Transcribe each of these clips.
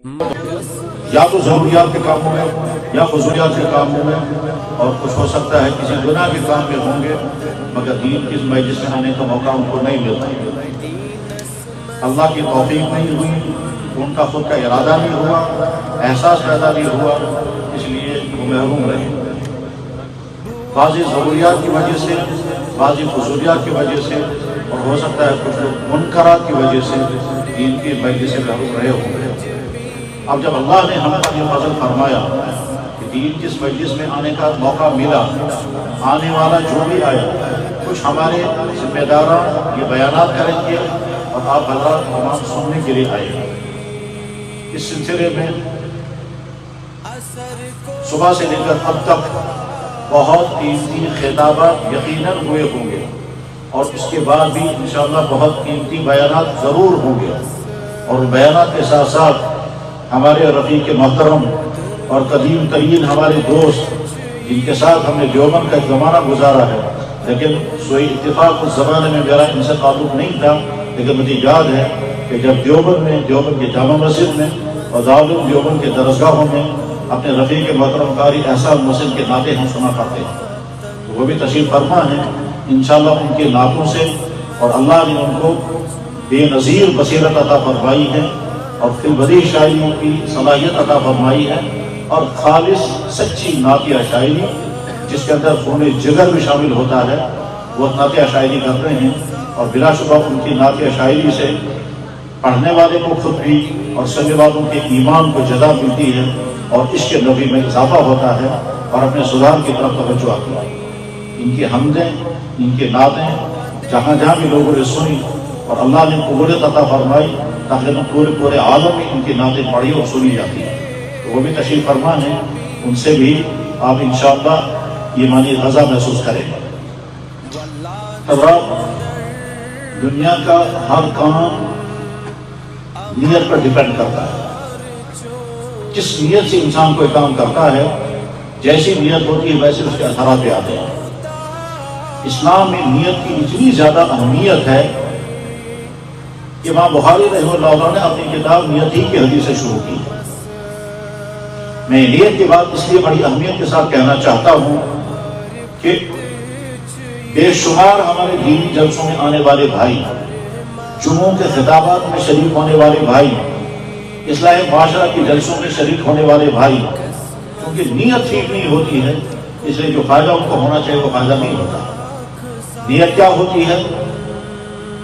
یا تو ضروریات کے کاموں میں یا فضولیات کے کاموں میں، اور کچھ ہو سکتا ہے کسی گناہ کے کام میں ہوں گے، مگر دین کی مجلس میں آنے کا موقع ان کو نہیں ملتا۔ اللہ کی توفیق نہیں ہوئی، ان کا خود کا ارادہ نہیں ہوا، احساس پیدا نہیں ہوا، اس لیے وہ محروم رہے۔ بعضی ضروریات کی وجہ سے، بعضی فضولیات کی وجہ سے، اور ہو سکتا ہے کچھ لوگ منکرات کی وجہ سے دین کی مجلس سے محروم رہے ہوں گے۔ اب جب اللہ نے ہم پر یہ فضل فرمایا کہ دین کی اس مجلس میں آنے کا موقع ملا، آنے والا جو بھی آیا، کچھ ہمارے ذمہ داران یہ بیانات کریں گے اور آپ حضرات تمام سننے کے لیے آئے۔ اس سلسلے میں صبح سے لے کر اب تک بہت قیمتی خطابات یقیناً ہوئے ہوں گے، اور اس کے بعد بھی انشاءاللہ بہت قیمتی بیانات ضرور ہوں گے، اور بیانات کے ساتھ ساتھ ہمارے رفیق محترم اور قدیم ترین ہمارے دوست جن کے ساتھ ہم نے دیوبند کا ایک زمانہ گزارا ہے، لیکن سوئی اتفاق اس زمانے میں میرا ان سے تعلق نہیں تھا، لیکن مجھے یاد ہے کہ جب دیوبند کے جامع مسجد میں اور دارالعلوم دیوبند کے درسگاہوں میں اپنے رفیق محترم قاری احسان محسن کے نعتیں ہم سنا کرتے ہیں، تو وہ بھی تشریف فرما ہے۔ انشاءاللہ ان کے نعتوں سے، اور اللہ نے ان کو بے نظیر بصیرت عطا فرمائی ہے، اور فی البدیع شاعری کی صلاحیت عطا فرمائی ہے، اور خالص سچی نعتیہ شاعری جس کے اندر خون جگر بھی شامل ہوتا ہے، وہ نعتیہ شاعری کر رہے ہیں، اور بلا شبہ ان کی نعتیہ شاعری سے پڑھنے والے کو خود بھی اور سننے والوں کے ایمان کو جگہ ملتی ہے، اور عشق نبی میں اضافہ ہوتا ہے، اور اپنے سدھار کی طرف توجہ آتی ہے۔ ان کی حمدیں، ان کے نعتیں جہاں جہاں بھی لوگوں نے سنی اور اللہ نے قبولیت عطا فرمائی، تقریباً پورے عالم میں ان کی نعتیں پڑھی اور سنی جاتی ہیں، تو وہ بھی تشریف فرما ہیں، ان سے بھی آپ انشاءاللہ ایمانی غذا محسوس کریں گے۔ حضرات، دنیا کا ہر کام نیت پر ڈیپینڈ کرتا ہے۔ جس نیت سے انسان کوئی کام کرتا ہے، جیسی نیت ہوتی ہے ویسے اس کے اثرات پہ آتے ہیں۔ اسلام میں نیت کی اتنی زیادہ اہمیت ہے کہ امام بخاری رحمہ اللہ عنہ نے اپنی کتاب نیت ہی کی حدیث سے شروع کی۔ میں نیت کی بات اس لیے بڑی اہمیت کے ساتھ کہنا چاہتا ہوں کہ بے شمار ہمارے دینی جلسوں میں آنے والے بھائی، جمعوں کے خطابات میں شریک ہونے والے بھائی، اصلاح معاشرہ کے جلسوں میں شریک ہونے والے بھائی، کیونکہ نیت ٹھیک نہیں ہوتی ہے، اس لیے جو فائدہ ان کو ہونا چاہیے وہ فائدہ نہیں ہوتا۔ نیت کیا ہوتی ہے؟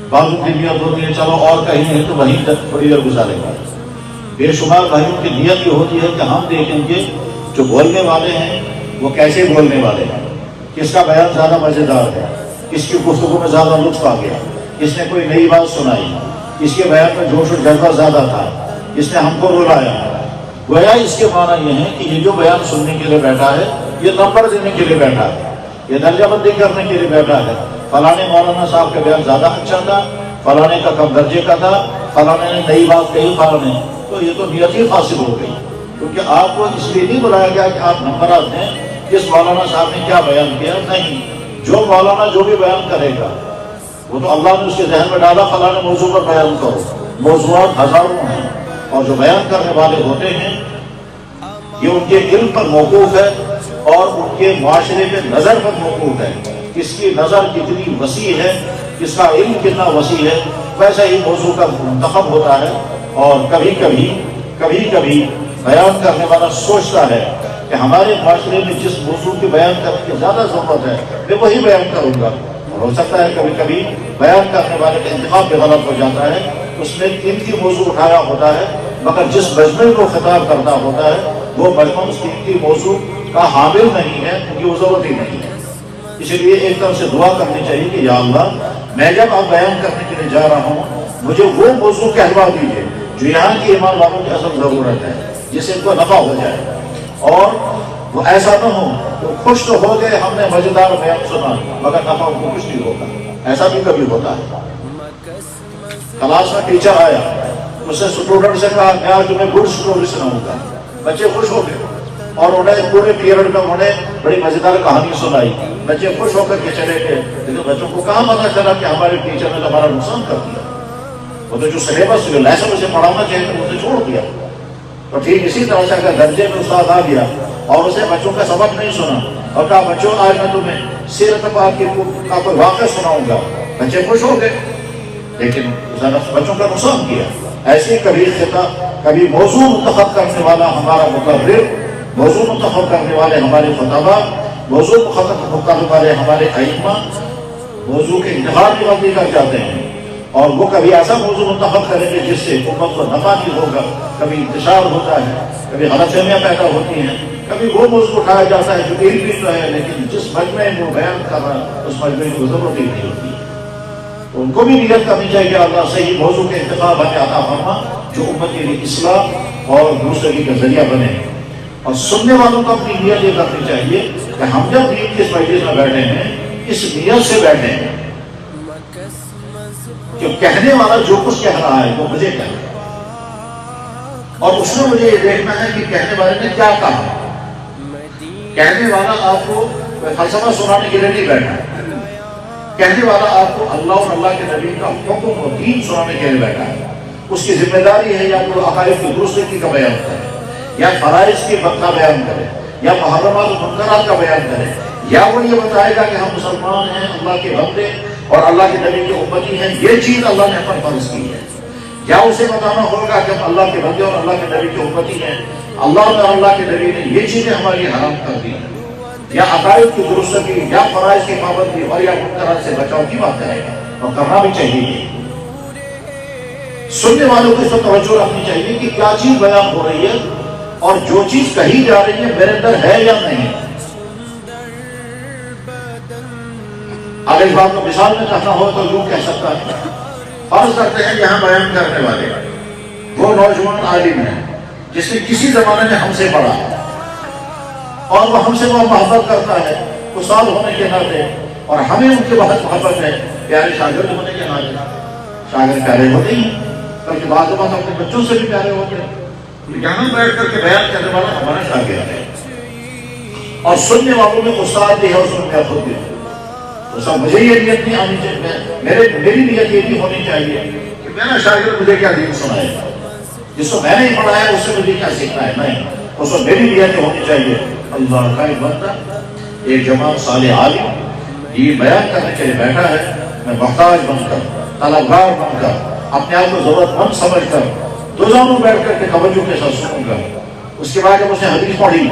بعضوں کی نیت ہوتی ہے چلو اور کہیں ہے تو وہیں تک تھوڑی دیر گزاریں گے۔ بے شمار بھائیوں کی نیت یہ ہوتی ہے کہ ہم دیکھیں گے جو بولنے والے ہیں وہ کیسے بولنے والے ہیں، کس کا بیان زیادہ مزیدار ہے، کس کی گفتگو میں زیادہ لطف آ گیا، کس نے کوئی نئی بات سنائی، کس کے بیان میں جوش و جذبہ زیادہ تھا، کس نے ہم کو رلایا۔ گویا اس کے معنی یہ ہے کہ یہ جو بیان سننے کے لیے بیٹھا ہے یہ نمبر دینے کے لیے بیٹھا ہے، یہ درجہ بندی کرنے کے لیے بیٹھا ہے۔ فلانے مولانا صاحب کا بیان زیادہ اچھا تھا، فلانے کا کم درجے کا تھا، فلانے نے نئی بات کہی فلانے، تو یہ تو نیت ہی فاسد ہو گئی، کیونکہ آپ کو اس لیے نہیں بلایا گیا کہ آپ نمبرات دیں کس مولانا صاحب نے کیا بیان کیا، نہیں، جو مولانا جو بھی بیان کرے گا وہ تو اللہ نے اس کے ذہن میں ڈالا فلانے موضوع پر بیان کرو۔ موضوعات ہزاروں ہیں، اور جو بیان کرنے والے ہوتے ہیں یہ ان کے علم پر موقوف ہے اور ان کے معاشرے کے نظر پر موقوف ہے۔ کس کی نظر کتنی وسیع ہے، کس کا علم کتنا وسیع ہے، ویسا ہی موضوع کا منتخب ہوتا ہے۔ اور کبھی کبھی بیان کرنے والا سوچتا ہے کہ ہمارے معاشرے میں جس موضوع کی بیان کرنے کی زیادہ ضرورت ہے میں وہی بیان کروں گا، اور ہو سکتا ہے کبھی بیان کرنے والے کا انتخاب بھی غلط ہو جاتا ہے، اس نے قیمتی موضوع اٹھایا ہوتا ہے، مگر جس مجمع کو خطاب کرنا ہوتا ہے وہ مجمع اس قیمتی موضوع کا حامل نہیں ہے، کیونکہ وہ ضرورت ہی نہیں ہے۔ اسی لیے ایک طرف سے دعا کرنی چاہیے کہ یا اللہ، میں جب آپ بیان کرنے کے لیے جا رہا ہوں مجھے وہ موضوع کہلوا دیجیے جو یہاں کی ایمان والوں کی اصل ضرورت ہے، جس سے ان کو نفع ہو جائے، اور وہ ایسا نہ ہو کہ خوش تو ہو گئے ہم نے مزیدار بیان سنا مگر نفع ان کو کچھ نہیں ہوگا۔ ایسا بھی کبھی ہوتا ہے۔ کلاس میں ٹیچر آیا، اس نے اسٹوڈنٹ سے کہا میں آج تمہیں گڈ اسٹوری سناؤں گا، بچے خوش ہو گئے اور انہیں پورے پیریڈ میں انہوں نے بڑی مزیدار کہانی سنائی، بچے خوش ہو کر کے چلے گئے، لیکن بچوں کو کہاں پتا چلا کہ ہمارے ٹیچر نے ہمارا نقصان کر دیا، وہ تو جو سلیبس جو لیسن اسے پڑھانا چاہیے تھا اسے چھوڑ دیا۔ تو ٹھیک اسی طرح سے اگر درجے میں استاد آ گیا اور اسے بچوں کا سبق نہیں سنا اور کہا بچوں آج میں تمہیں سیرت پاک کا کوئی واقعہ سناؤں گا، بچے خوش ہو گئے، لیکن اس نے بچوں کا نقصان کیا۔ ایسی کبھی خطاب، کبھی موضوع منتخب کرنے والا ہمارا مقرر، موضوع منتخب کرنے والے ہمارے خطباء، موضوع منتخب کرنے والے ہمارے ائمہ موضوع کے انتخاب کی غلطی کر جاتے ہیں، اور وہ کبھی ایسا موضوع منتخب کریں گے جس سے امت کو نفع نہیں ہوگا، کبھی انتشار ہوتا ہے، کبھی غلط فہمیاں پیدا ہوتی ہیں، کبھی وہ موضوع اٹھایا جاتا ہے جو ایک بھی تو ہے لیکن جس مجمع میں وہ بیان کر رہا ہے اس مجمع کی ضرورت ہی نہیں ہوتی ہے۔ تو ان کو بھی نیت کرنی چاہیے کہ اللہ صحیح موضوع کے انتخاب ہمیں عطا فرما جو امت کے لیے اصلاح اور دوسری کا ذریعہ بنے، اور سننے والوں کو اپنی نیت یہ کرنی چاہیے کہ ہم جب دین کی اس مجلس میں بیٹھے ہیں اس نیت سے بیٹھے ہیں کہ کہنے والا جو کچھ کہہ رہا ہے وہ مجھے کہنا ہے، اور اس میں مجھے یہ دیکھنا ہے کہ کہنے والے نے کیا کہا۔ کہنے والا آپ کو فلسفہ سنانے کے لیے نہیں بیٹھا، کہنے والا آپ کو اللہ اور اللہ کے نبی کا حکم اور دین سنانے کے لیے بیٹھا ہے۔ اس کی ذمہ داری ہے یا تو عقائد کی درستگی کا بیان کرے، یا فرائض کی کا بیان کرے، یا محرمات و منکرات کا بیان کرے، یا وہ یہ بتائے گا کہ ہم مسلمان ہیں، اللہ کے بندے اور اللہ کے نبی کے امتی ہیں، یہ چیز اللہ نے ہم پر فرض کی ہے، یا اسے بتانا ہوگا کہ ہم اللہ کے بندے اور اللہ کے نبی کے امتی ہیں، اللہ اور اللہ کے نبی نے یہ چیزیں ہماری حرام کر دی ہیں، یا عقائد کی درستگی یا فرائض کی پابندی اور یا منکرات سے بچاؤ کی بات کرے گا، اور کرنا بھی چاہیے۔ سننے والوں کو اس پر توجہ رکھنی چاہیے کہ کیا چیز بیان ہو رہی ہے اور جو چیز کہی جا رہی ہے میرے اندر ہے یا نہیں۔ اگر اس بات کو مثال میں کہنا ہو تو یوں کہہ سکتا ہے، فرض کرتے ہیں یہاں بیان کرنے والے وہ نوجوان عالم ہیں جس نے کسی زمانے میں ہم سے پڑھا اور وہ ہم سے وہ محبت کرتا ہے استاد ہونے کے ناطے، اور ہمیں ان کے بہت محبت ہے پیارے شاگرد ہونے کے ناطے۔ شاگرد پیارے ہوتے ہی بلکہ بعض اوقات اپنے بچوں سے بھی پیارے ہوتے ہیں، یہاں بیٹھ کر کے بیان کرنے والا ہمارا شاگرد ہے، اور سننے والوں میں استاد بھی ہے اور سننے میں خود بھی ہے۔ تو سب مجھے یہ نیت نہیں آنی چاہیے، میری نیت یہ بھی ہونی چاہیے کہ میرا شاگرد مجھے کیا دین سنائے گا، جس کو میں نے پڑھا ہے اس سے مجھے کیا سیکھنا ہے، نہیں، اس کو میری نیت ہونی چاہیے۔ اللہ کا ایک بندہ ایک جماعت صالح عالم یہ بیان کرنے کے لیے بیٹھا ہے، میں محتاج بن کر طلبگار بن کر اپنے آپ کو ضرورت مند سمجھ کر دو زانوں بیٹھ کر کے توجہ کے ساتھ سنوں گا۔ اس کے بعد جب اس نے حدیث پڑھی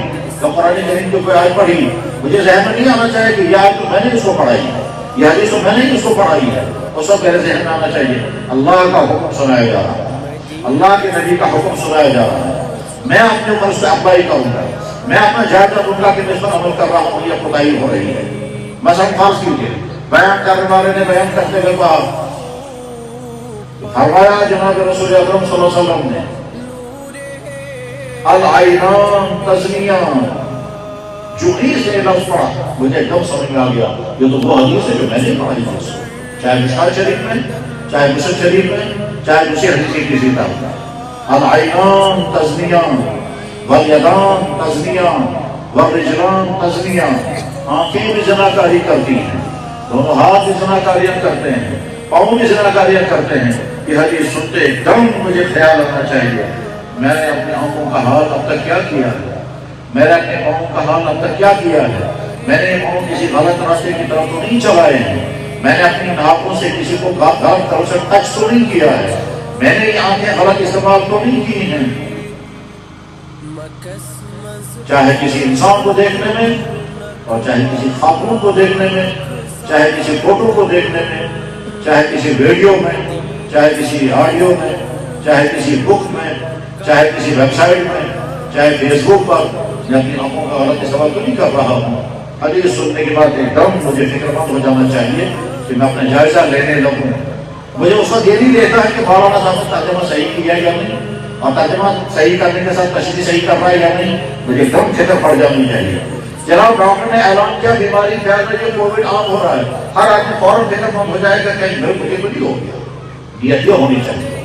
یا قرآن کریم کی کوئی آیت پڑھی، مجھے ذہن میں نہیں آنا چاہیے کہ یہ آیت تو میں نے اس کو پڑھائی ہے، یہ حدیث تو میں نے اس کو پڑھائی ہے، اس وقت میرے ذہن میں آنا چاہیے اللہ کا حکم سنایا جا رہا ہے، اللہ کے نبی کا حکم سنایا جا رہا ہے، میں اپنے اوپر اس سے اپلائی کروں گا، میں اپنا جائزہ دوں گا کہ میں اس پر عمل کر رہا ہوں یا کوتاہی ہو رہی ہے۔ مثلا فرض کیجیے بیان کرنے والے نے بیان کرتے ہوئے کہا، فرمایا جناب رسول اکرم صلی اللہ علیہ وسلم نے العینان تزنیان، جو سے لفظ پڑھا مجھے ایک دم سمجھ میں آ گیا یہ تو وہ حدیث ہے جو میں نے پڑھائی تھی، چاہے مشکات شریف میں، چاہے مسلم شریف میں، چاہے دوسری حدیث کی کسی طرح، العینان تزنیان والیدان تزنیان والرجلان تزنیان، آنکھیں بھی زناکاری کرتی ہیں، دونوں ہاتھ بھی زناکاریاں کرتے ہیں، پاؤں بھی زناکاریاں کرتے ہیں۔ یہ حدیث سنتے ایک دم مجھے خیال رکھنا چاہیے میں نے اپنے آنکھوں کا حال اب تک کیا کیا ہے، میں نے اپنے پاؤں کا حال اب تک کیا کیا ہے، میں نے پاؤں کسی غلط راستے کی طرف تو نہیں چلائے ہیں، میں نے اپنی ناخنوں سے کسی کو غلط طرف سے ٹچ تو نہیں کیا ہے، میں نے یہ آنکھیں غلط استعمال تو نہیں کی ہیں، چاہے کسی انسان کو دیکھنے میں اور چاہے کسی خاتون کو دیکھنے میں، چاہے کسی فوٹو کو دیکھنے میں، چاہے کسی ویڈیو میں، چاہے کسی آڈیو میں، چاہے کسی بک میں، چاہے کسی ویب سائٹ میں، چاہے فیس بک پر، میں اپنی آنکھوں کا غلط استعمال تو نہیں کر رہا ہوں۔ حدیث سننے کے بعد ایک دم مجھے فکر مند ہو جانا چاہیے کہ میں اپنا جائزہ لینے لگوں۔ مجھے اس وقت یہ نہیں لیتا ہے کہ مولانا صاحب نے ترجمہ صحیح کیا یا نہیں، اور ترجمہ صحیح کرنے کے ساتھ تشریح صحیح کر رہا ہے یا نہیں، مجھے ایک دم فکر پڑ جانی چاہیے۔ جناب ڈاکٹر نے اعلان کیا بیماری پھیل رہی ہے، کووڈ عام ہو رہا ہے، ہر آدمی فوراً فکر مند ہو جائے گا کہ مجھے تو نہیں ہو گیا، نیت یہ ہونی چاہیے۔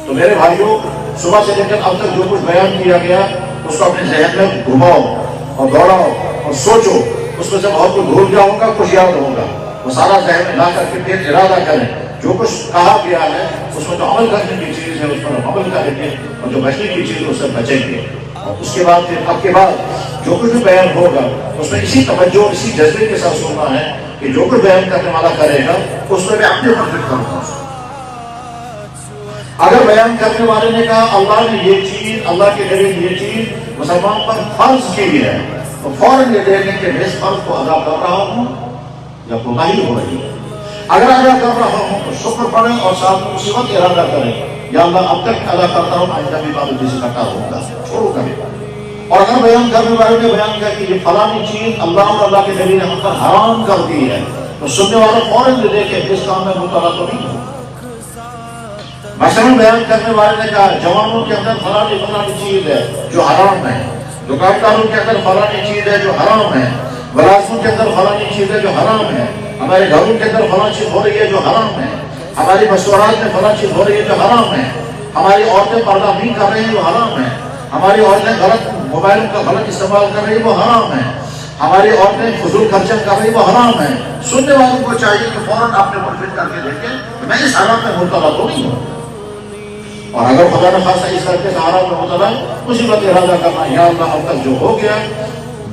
تو میرے بھائیوں، صبح سے لے کر اب تک جو کچھ بیان کیا گیا اس کو اپنے ذہن میں گھماؤ اور دوڑاؤ اور سوچو، اس میں سے بہت کچھ بھول جاؤں گا، کچھ یاد ہوگا، وہ سارا ذہن میں لا کر کے پھر ارادہ کریں جو کچھ کہا گیا ہے اس میں جو عمل کرنے کی چیز چیز ہے اس پر ہم عمل کریں گے اور جو بچنے کی چیز ہے اس سے بچیں گے. اور اس کے بعد پھر اب کے بعد جو کچھ بھی بیان ہوگا اس میں اسی توجہ اور اسی جذبے کے ساتھ سننا ہے کہ جو کچھ بیان کرنے والا کرے گا اس میں میں اپنے اوپر فٹ کروں گا. اگر بیان کرنے والے نے کہا اللہ نے یہ چیز، اللہ کے ذریعے یہ چیز مسلمان پر فرض کی ہے، تو فوراً یہ دیکھیں کہ میں اس فرض کو ادا کر رہا ہوں یا کوتاہی ہو رہی ہے. اگر ادا کر رہا ہوں تو شکر پڑھیں اور ساتھ میں اسی وقت ارادہ کریں یا اللہ اب تک ادا کرتا ہوں آئندہ بھی پابندی سے کرتا ہوں گا، چھوڑوں گا. اور اگر بیان کرنے والے نے بیان کیا کہ یہ فلانی چیز اللہ اور اللہ کے نبی نے ہم پر حرام کر دی ہے، تو سننے والا فوراً یہ دیکھے کہ اس کام میں مبتلا تو نہیں ہو. مثلا بیان کرنے والے نے کہا جوانوں کے اندر فلانی چیز ہے جو حرام ہے، دکانداروں کے اندر فلانی چیز ہے جو حرام ہے، ملازموں کے اندر فلانی چیز ہے جو حرام ہے، ہمارے گھروں کے اندر فلاں چیز ہو رہی ہے جو حرام ہے، ہماری مشورات میں فلاں چیز ہو رہی ہے جو حرام ہے، ہماری عورتیں پردہ نہیں کر رہی ہیں جو حرام ہے، ہماری عورتیں غلط موبائل کا غلط استعمال کر رہی ہے وہ حرام ہے، ہماری عورتیں فضول خرچہ کر رہی ہے وہ حرام ہے. سننے والوں کو چاہیے کہ فوراً اپنے منفرد کر کے دیکھیں کہ میں اس حرام میں مبتلا تو نہیں ہوں. اور اگر خدا نہ خاصا اس طرح کے سہارا میں مبتلا اسی وقت ارادہ کرنا یا اللہ اب تک جو ہو گیا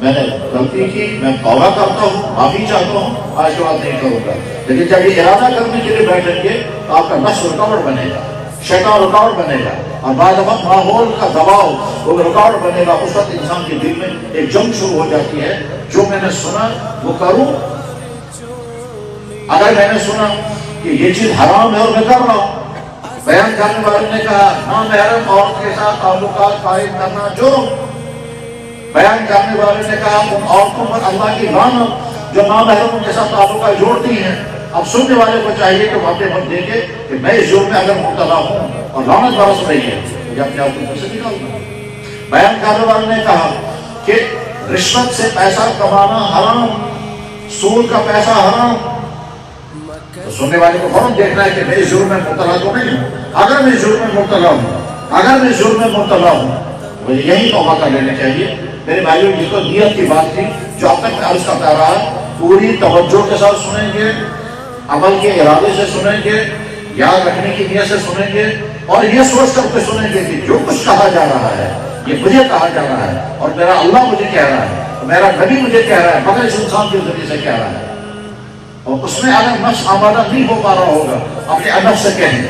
میں نے غلطی کی، میں توبہ کرتا ہوں، معافی چاہتا ہوں، آج کے بعد نہیں کروں گا. لیکن جب یہ ارادہ کرنے کے لیے بیٹھیں گے تو آپ کا نفس رکاوٹ بنے گا، شیطان رکاوٹ بنے گا، اور بعض وقت ماحول کا دباؤ وہ رکاوٹ بنے گا. اس وقت انسان کے دل میں ایک جنگ شروع ہو جاتی ہے، جو میں نے سنا وہ کروں. اگر میں نے سنا کہ یہ چیز حرام ہے اور میں کر رہا ہوں، بیان کرنے والے نے کہا نامحرم عورت کے ساتھ تعلقات قائم کرنا جرم، بیان کرنے والے نے کہا ان عورتوں پر اللہ کی لعنت جو نامحرم کے ساتھ تعلقات جوڑتی ہیں. اب سننے والے کو چاہیے کہ واقع مت دیکھے کہ میں اس جرم میں اگر مبتلا ہوں اور لعنت برس رہی ہے تو اپنے آپ کو سے نکال دوں. بیان کرنے والے نے کہا کہ رشوت سے پیسہ کمانا حرام، سود کا پیسہ حرام. تو سننے والے کو فوراً دیکھنا ہے کہ میں اس جرم میں مبتلا تو نہیں ہوں. اگر میں اس جرم میں مبتلا ہوں مجھے یہی توبہ کر لینا چاہیے. میرے بھائیوں جس کو نیت کی بات تھی جو اب تک میں عرض کرتا رہا، پوری توجہ کے ساتھ سنیں گے، عمل کے ارادے سے سنیں گے، یاد رکھنے کی نیت سے سنیں گے، اور یہ سوچ کر کے سنیں گے کہ جو کچھ کہا جا رہا ہے یہ مجھے کہا جا رہا ہے اور میرا اللہ مجھے کہہ رہا ہے اور میرا نبی مجھے کہہ رہا ہے، مگر اس انسان کے ذریعے سے کہہ رہا ہے. اور اس میں اگر نفس آمادہ نہیں ہو پا رہا ہوگا اپنے نفس سے کہیں،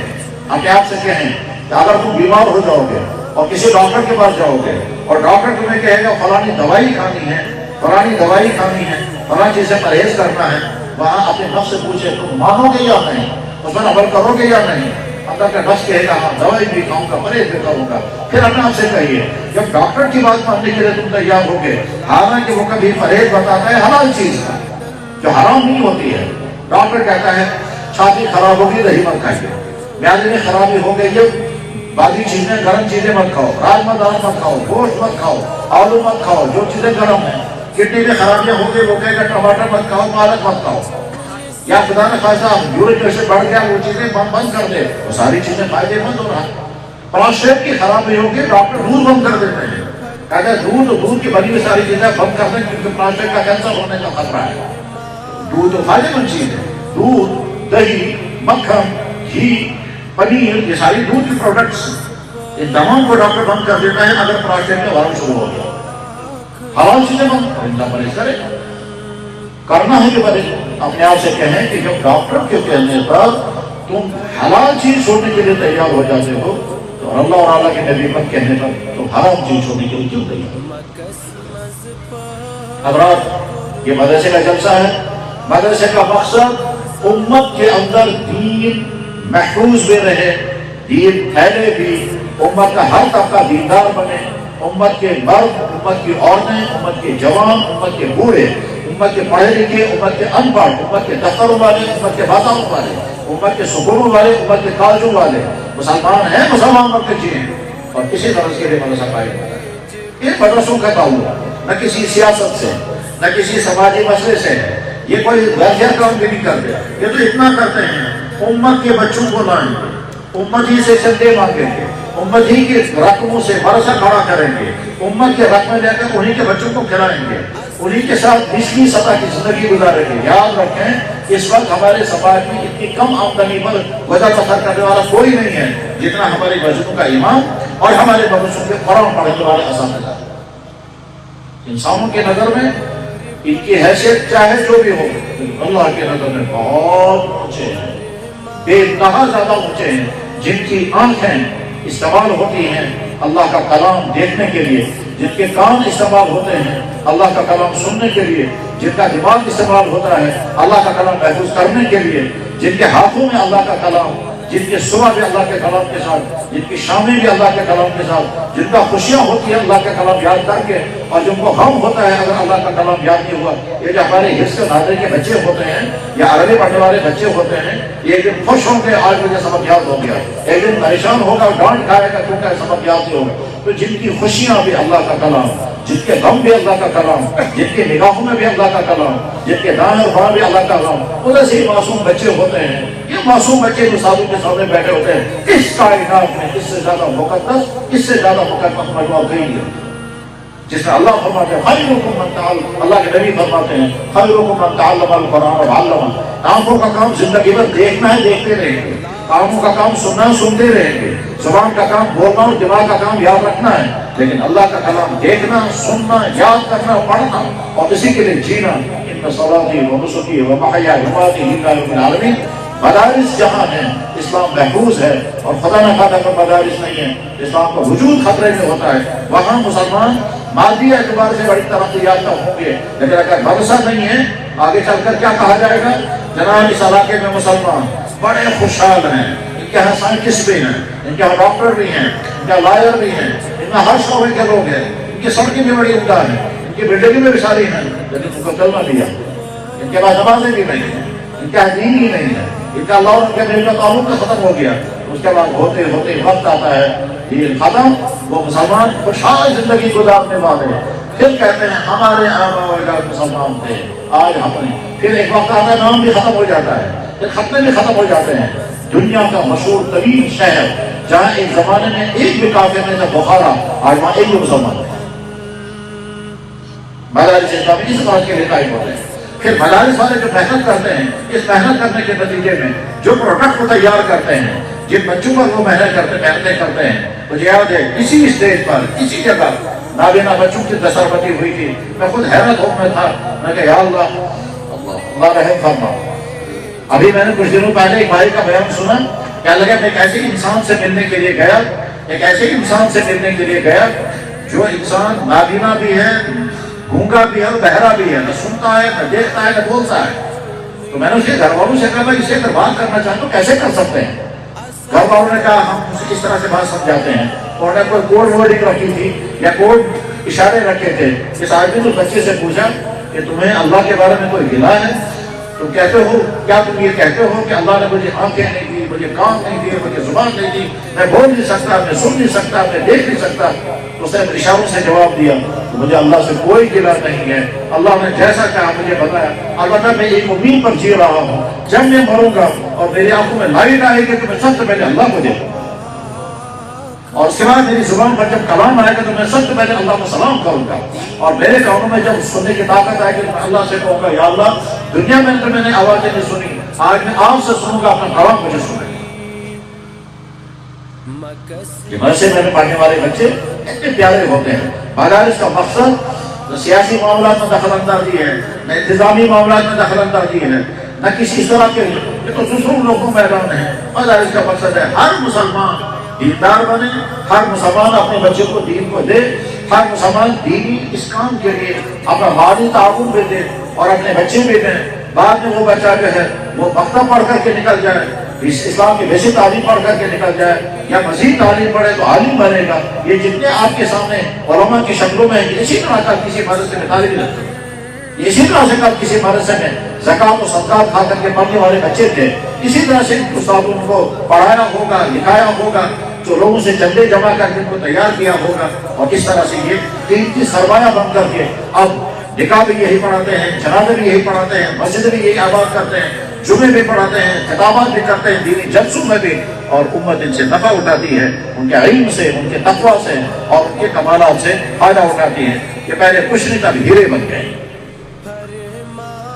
اپنے آپ سے کہیں کہ اگر تم بیمار ہو جاؤ گے اور کسی ڈاکٹر کے پاس جاؤ گے اور ڈاکٹر تمہیں کہے گا فلانی دوائی کھانی ہے، فلانی دوائی کھانی ہے، فلانی چیز سے پرہیز کرنا ہے، وہاں اپنے نفس سے پوچھے تم مانو گے یا نہیں، اس پر عمل کرو گے یا نہیں. اللہ کا نفس کہے گا ہاں دوائی بھی کھاؤں گا، پرہیز بھی کروں گا. پھر اپنے آپ سے کہیے جب ڈاکٹر کی بات ماننے کے لیے تم تیار ہو گے، حالانکہ وہ کبھی پرہیز بتاتا ہے حلال چیز کا جو حرام نہیں ہوتی ہے. ڈاکٹر کہتا ہے چھاتی خراب ہوگی دہی مت کھائیے، میادے میں خرابی ہو گئی ہے بازی چیزیں گرم چیزیں مت کھاؤ، راجما دال مت کھاؤ، گوشت مت کھاؤ، آلو مت کھاؤ جو چیزیں گرم ہیں. کڈنی میں خرابیاں ہو گئی وہ کہے گا ٹماٹر مت کھاؤ، پالک مت کھاؤ. یا خدا نہ خاصا یورک ایسڈ بڑھ گیا وہ چیزیں بند کر دے، وہ ساری چیزیں فائدے مند ہو رہا. پروسٹیٹ کی خرابی ہوگی ڈاکٹر دودھ بند کر دیتے ہیں، کہتے ہیں دودھ کی بنی ہوئی ساری چیزیں بند کر دیں کیونکہ پروسٹیٹ کا کینسر ہونے کا خطرہ ہے. دودھ تو فائدے مند چیز ہے، دودھ، دہی، مکھن، گھی، پنیر، یہ ساری دودھ کی پروڈکٹس ان تمام کو ڈاکٹر بند کر دیتا ہے اگر پروسٹیٹ کا وارم شروع ہو گیا. حلال چیزیں بند انسان پرہیز کرے، کرنا ہے کہ پرہیز. اپنے آپ سے کہیں کہ جب ڈاکٹر کے کہنے پر تم حلال چیز چھوڑنے کے لیے تیار ہو جاتے ہو تو اللہ اور اللہ کے نبی پر کہنے پر تم حرام چیز چھوڑنے کے لیے کیوں تیار ہو؟ حضرات یہ مدرسے کا جلسہ ہے. مدرسے کا مقصد امت کے اندر دین محفوظ بھی رہے، دین پھیلے بھی، امت کا ہر طبقہ دیندار بنے، امت کے مرد، امت کی عورتیں، امت کے جوان، امت کے بوڑھے، امت کے پڑھے لکھے، امت کے ان پڑھ، امت کے دفتروں والے، امت کے بازاروں والے، امت کے سکولوں والے، امت کے کالجوں والے مسلمان ہیں، مسلمان مرکزی ہیں. اور کسی طرح کے لیے مدرسہ قائم ہوتا ہے. ان مدرسوں کا تعلق نہ کسی سیاست سے، نہ کسی سماجی مسئلے سے ہے. یہ کوئی ویلفیئر کام بھی نہیں کرتے، یہ تو اتنا کرتے ہیں امت کے بچوں کو لائیں گے، امت ہی سے چندے مانگیں گے، امت ہی کے رقموں سے مدرسہ کھڑا کریں گے، امت کے رقمیں لے کر انہیں کے بچوں کو کھلائیں گے، انہی کے ساتھ نچلی سطح کی زندگی گزارے گے. یاد رکھیں اس وقت ہمارے سماج میں اتنی کم آمدنی پر وجہ فخر کرنے والا کوئی نہیں ہے جتنا ہمارے مسجدوں کا امام اور ہمارے مدرسوں کے قرآن پڑھنے والے اساتذہ. انسانوں کے نظر میں ان کی حیثیت چاہے جو بھی ہو، اللہ کے نظر میں بہت اونچے ہیں، بے انتہا زیادہ اونچے ہیں. جن کی آنکھیں استعمال ہوتی ہیں اللہ کا کلام دیکھنے کے لیے، جن کے کان استعمال ہوتے ہیں اللہ کا کلام سننے کے لیے، جن کا دماغ استعمال ہوتا ہے اللہ کا کلام محفوظ کرنے کے لیے، جن کے ہاتھوں میں اللہ کا کلام، جن کے صبح بھی اللہ کے کلام کے ساتھ، جن کی شامیں بھی اللہ کے کلام کے ساتھ، جن کا خوشیاں ہوتی ہیں اللہ کے کلام یاد کر کے، اور جن کو غم ہوتا ہے اگر اللہ کا کلام یاد نہیں ہوا. یہ جو ہمارے حفظ کے ناظرین کے بچے ہوتے ہیں یا عربی پڑھنے والے بچے ہوتے ہیں، یہ ایک دن خوش ہوں گے آج مجھے سبق یاد ہو گیا، ایک دن پریشان ہوگا ڈانٹ کھائے گا کیونکہ سبق یاد نہیں ہوگا. تو جن کی خوشیاں بھی اللہ کا کلام، جن کے غم بھی اللہ کا کلام، جن کے نگاہوں میں بھی اللہ کا کلام، جن کے دائیں اور بائیں بھی اللہ کا کلام، ادھر سے ہی معصوم بچے ہوتے ہیں. یہ معصوم بچے جو سادھو کے سامنے بیٹھے ہوتے ہیں، اس کائنات میں اس سے زیادہ مقدس، اس سے زیادہ مقدس مجموعہ نہیں ہے. جس میں اللہ فرماتے ہیں خیرکم من تعلم، اللہ کے نبی فرماتے ہیں خیرکم من تعلم القرآن وعلمہ. آنکھوں کا کام زندگی بھر دیکھنا ہے، دیکھتے رہیں گے. کانوں کا کام سننا ہے، سنتے رہیں گے. زبان کا کام بولنا اور دماغ کا کام یاد رکھنا ہے. لیکن اللہ کا کلام دیکھنا، سننا، یاد کرنا، پڑھنا اور اسی کے لیے جینا. ان صلاتی و نسکی و محیای و مماتی للہ رب العالمین. مدارس جہاں ہیں اسلام محفوظ ہے، اور خدا نہ خواستہ اگر مدارس نہیں ہے اسلام کا وجود خطرے میں ہوتا ہے. وہاں مسلمان مادی اعتبار سے بڑی ترقی یافتہ ہوں گے، لیکن اگر مدرسہ نہیں ہے آگے چل کر کیا کہا جائے گا؟ جناب اس علاقے میں مسلمان بڑے خوشحال ہیں، ان کے یہاں سائنٹسٹ بھی ہیں، ان کے یہاں ڈاکٹر بھی ہیں، ان کے لائر بھی ہیں، ان میں ہر شعبے کے لوگ ہیں، ان کی سڑکیں بھی بڑی عمدہ ہیں، ان کی بلڈنگیں بھی ساری ہیں، لیکن ان کو چلنا دیا. ان کے پاس نمازیں بھی نہیں ہیں، ان کا دین ہی نہیں ہے، ان کا اللہ اور ان کے دل کا تعلق تو ختم ہو گیا. اس کے بعد ہوتے ہوتے وقت آتا ہے دین ختم، وہ مسلمان خوشحال زندگی گزارنے والے پھر کہتے ہیں ہمارے آباء و اجداد مسلمان تھے، آج ہم نے. پھر ایک وقت آتا ہے نام بھی ختم ہو جاتا ہے، پھر ختنے بھی ختم ہو جاتے ہیں. دنیا کا مشہور ترین شہر جہاں ایک زمانے میں ایک بھی کافر نہیں تھا، بخارا، آج وہاں ایک بھی مسلمان ہے. مدارس اسلامی اس بات کے لیے قائم ہوتے ہیں. پھر مدارس والے جو محنت کرتے ہیں، اس محنت کرنے کے نتیجے میں جو پروڈکٹ کو تیار کرتے ہیں، جن بچوں پر وہ محنتیں کرتے ہیں. مجھے یاد ہے کسی اسٹیج پر کسی جگہ نابینا بچوں کی دستربندی ہوئی تھی. میں خود حیرت ہو میں تھا، میں کہا یا اللہ اللہ رحم فرما. ابھی میں نے کچھ دنوں پہلے ایک بھائی کا بیان سنا، کیا لگا میں ایک ایسے انسان سے ملنے کے لیے گیا، ایک ایسے انسان سے ملنے کے لیے گیا جو انسان نابینا بھی ہے، گونگا بھی ہے اور بہرا بھی ہے، نہ سنتا ہے، نہ دیکھتا ہے، نہ بولتا ہے. تو میں نے اس کے گھر والوں سے کہا اسے اگر بات کرنا چاہتا ہوں کیسے کر سکتے ہیں؟ گھر والوں نے کہا ہم اسے کس طرح سے بات سمجھاتے ہیں. اور نے کوئی کوڈ ورڈنگ رکھی تھی یا کوڈ اشارے رکھے تھے. اس آدمی نے اس بچے سے پوچھا کہ تمہیں اللہ کے بارے میں کوئی گلا ہے؟ تم کہتے ہو، کیا تم یہ کہتے ہو کہ اللہ نے مجھے آنکھیں نہیں دی، مجھے کان نہیں دیے، مجھے زبان نہیں دی، میں بول نہیں سکتا، میں سن نہیں سکتا، میں دیکھ نہیں سکتا؟ اس نے اشاروں سے جواب دیا مجھے اللہ سے کوئی گلا نہیں ہے، اللہ نے جیسا کہا مجھے بتایا. البتہ میں ایک امید پر جی رہا ہوں، جب میں مروں گا اور میری آنکھوں میں لائٹ آئے گی تو میں سب سے پہلے اللہ کو دیکھوں گا، اور اس کے بعد میری زبان پر جب کلام آئے گا تو میں سب سے پہلے اللہ کو سلام کروں گا، اور میرے کانوں میں جب سننے کی طاقت آئے گی تو میں اللہ سے کہوں گا یا اللہ دنیا میں تو میں نے آوازیں نہیں سنی، آج میں آپ سے سنوں گا، اپنا کلام مجھے سنے. مدرسے میں پڑھنے والے بچے اتنے پیارے ہوتے ہیں. مدارس کا مقصد نہ سیاسی معاملات میں دخل اندازی ہے، نہ انتظامی معاملات میں دخل اندازی ہے، نہ کسی اس طرح کے، یہ تو دوسروں لوگوں میدان ہے. مدارس کا مقصد ہے ہر مسلمان دیندار بنے، ہر مسلمان اپنے بچے کو دین کو دے، ہر مسلمان دینی اس کام کے لیے اپنا مالی تعاون بھی دے اور اپنے بچے بھی دیں. بعد میں وہ بچہ جو ہے وہ مکتب پڑھ کر کے نکل جائے، اسلام کی بیسک تعلیم پڑھ کر کے نکل جائے، یا مزید تعلیم پڑھے تو عالم بنے گا. یہ جتنے آپ کے سامنے علماء کی شکلوں میں ہیں، اسی طرح کا کسی مدرسے میں تعلیم لگتے ہیں، اسی طرح سے کل کسی مدرسے میں زکوٰۃ و صدقات کھا کر کے پڑھنے والے بچے تھے، اسی طرح سے استادوں کو پڑھایا ہوگا، لکھایا ہوگا، جو لوگوں سے چندے جمع کر کے ان کو تیار کیا ہوگا، اور اس طرح سے یہ قیمتی سرمایہ بن کر کے اب نکاح بھی یہی پڑھاتے ہیں، جنازے بھی یہی پڑھاتے ہیں، مسجد بھی یہی آباد کرتے ہیں، جمعے بھی پڑھاتے ہیں، خطابات بھی کرتے ہیں دینی جلسوں میں بھی، اور امت ان سے نفع اٹھاتی ہے، ان کے علم سے، ان کے تقویٰ سے اور ان کے کمالات سے فائدہ اٹھاتی ہے. کہ پہلے کچھ نہیں تھا، ہیرے بن گئے.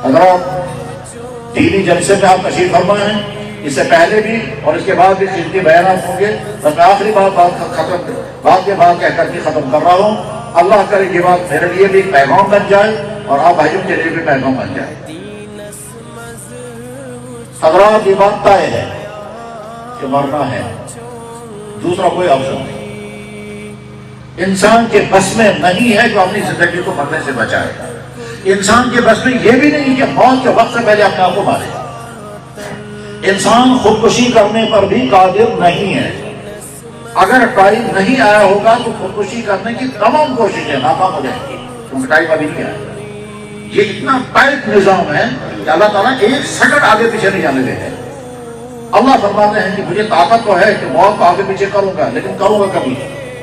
حضرات دینی جلسے میں آپ تشریف فرما ہیں، اس سے پہلے بھی اور اس کے بعد بھی قیمتی بیانات ہوں گے، بس میں آخری بات کے بعد کہہ کر کے ختم کر رہا ہوں۔ اللہ کرے یہ بات میرے لیے بھی پیغام بن جائے اور آپ بھائیوں کے لیے بھی پیغام بن جائے۔ حضرات یہ بات طے ہے کہ مرنا ہے، دوسرا کوئی آپشن نہیں۔ انسان کے بس میں نہیں ہے کہ اپنی زندگی کو مرنے سے بچائے، انسان کے بس میں یہ بھی نہیں کہ موت کے وقت سے پہلے اپنے آپ کو مارے۔ انسان خودکشی کرنے پر بھی قادر نہیں ہے، اگر ٹائم نہیں آیا ہوگا تو خودکشی کرنے کی تمام کوششیں ناکام ہو جائیں گی، کیونکہ ٹائم ابھی نہیں آیا۔ یہ اتنا ٹائٹ نظام ہے کہ اللہ تعالیٰ ایک سیکنڈ آگے پیچھے نہیں جانے دیتے۔ اللہ فرماتے ہیں کہ مجھے طاقت تو ہے کہ موت کو آگے پیچھے کروں گا، لیکن کروں گا کبھی،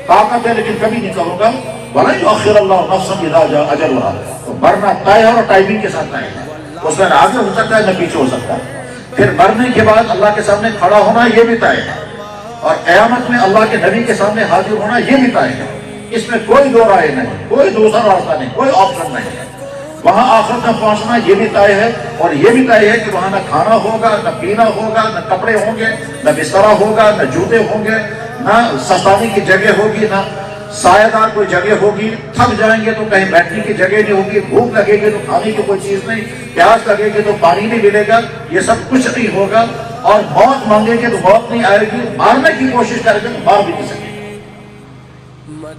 طاقت ہے لیکن کبھی نہیں کروں گا۔ وَلَن يُؤَخِّرَ اللَّهُ نَفْسًا إِذَا جَاءَ أَجَلُهَا، تو مرنا طے ہے اور ٹائمنگ کے ساتھ طے ہے، اس میں نہ آگے ہو سکتا ہے نہ پیچھے ہو سکتا ہے۔ پھر مرنے کے بعد اللہ کے سامنے کھڑا ہونا یہ بھی طے ہے، اور قیامت میں اللہ کے نبی کے سامنے حاضر ہونا یہ بھی طے ہے۔ اس میں کوئی دو رائے نہیں، کوئی دوسرا راستہ نہیں، کوئی آپشن نہیں ہے۔ وہاں آخرت میں پہنچنا یہ بھی طے ہے، اور یہ بھی طے ہے کہ وہاں نہ کھانا ہوگا، نہ پینا ہوگا، نہ کپڑے ہوں گے، نہ بسترا ہوگا، نہ جوتے ہوں گے، نہ سستانے کی جگہ ہوگی، نہ سایہ دار کوئی جگہ ہوگی۔ تھک جائیں گے تو کہیں بیٹھنے کی جگہ نہیں ہوگی، بھوک لگے گی تو کھانے کی کوئی چیز نہیں، پیاس لگے گی تو پانی نہیں ملے گا، یہ سب کچھ نہیں ہوگا۔ اور موت مانگے گے تو موت نہیں آئے گی، مارنے کی کوشش کریں گے تو مار بھی نہیں سکے گے،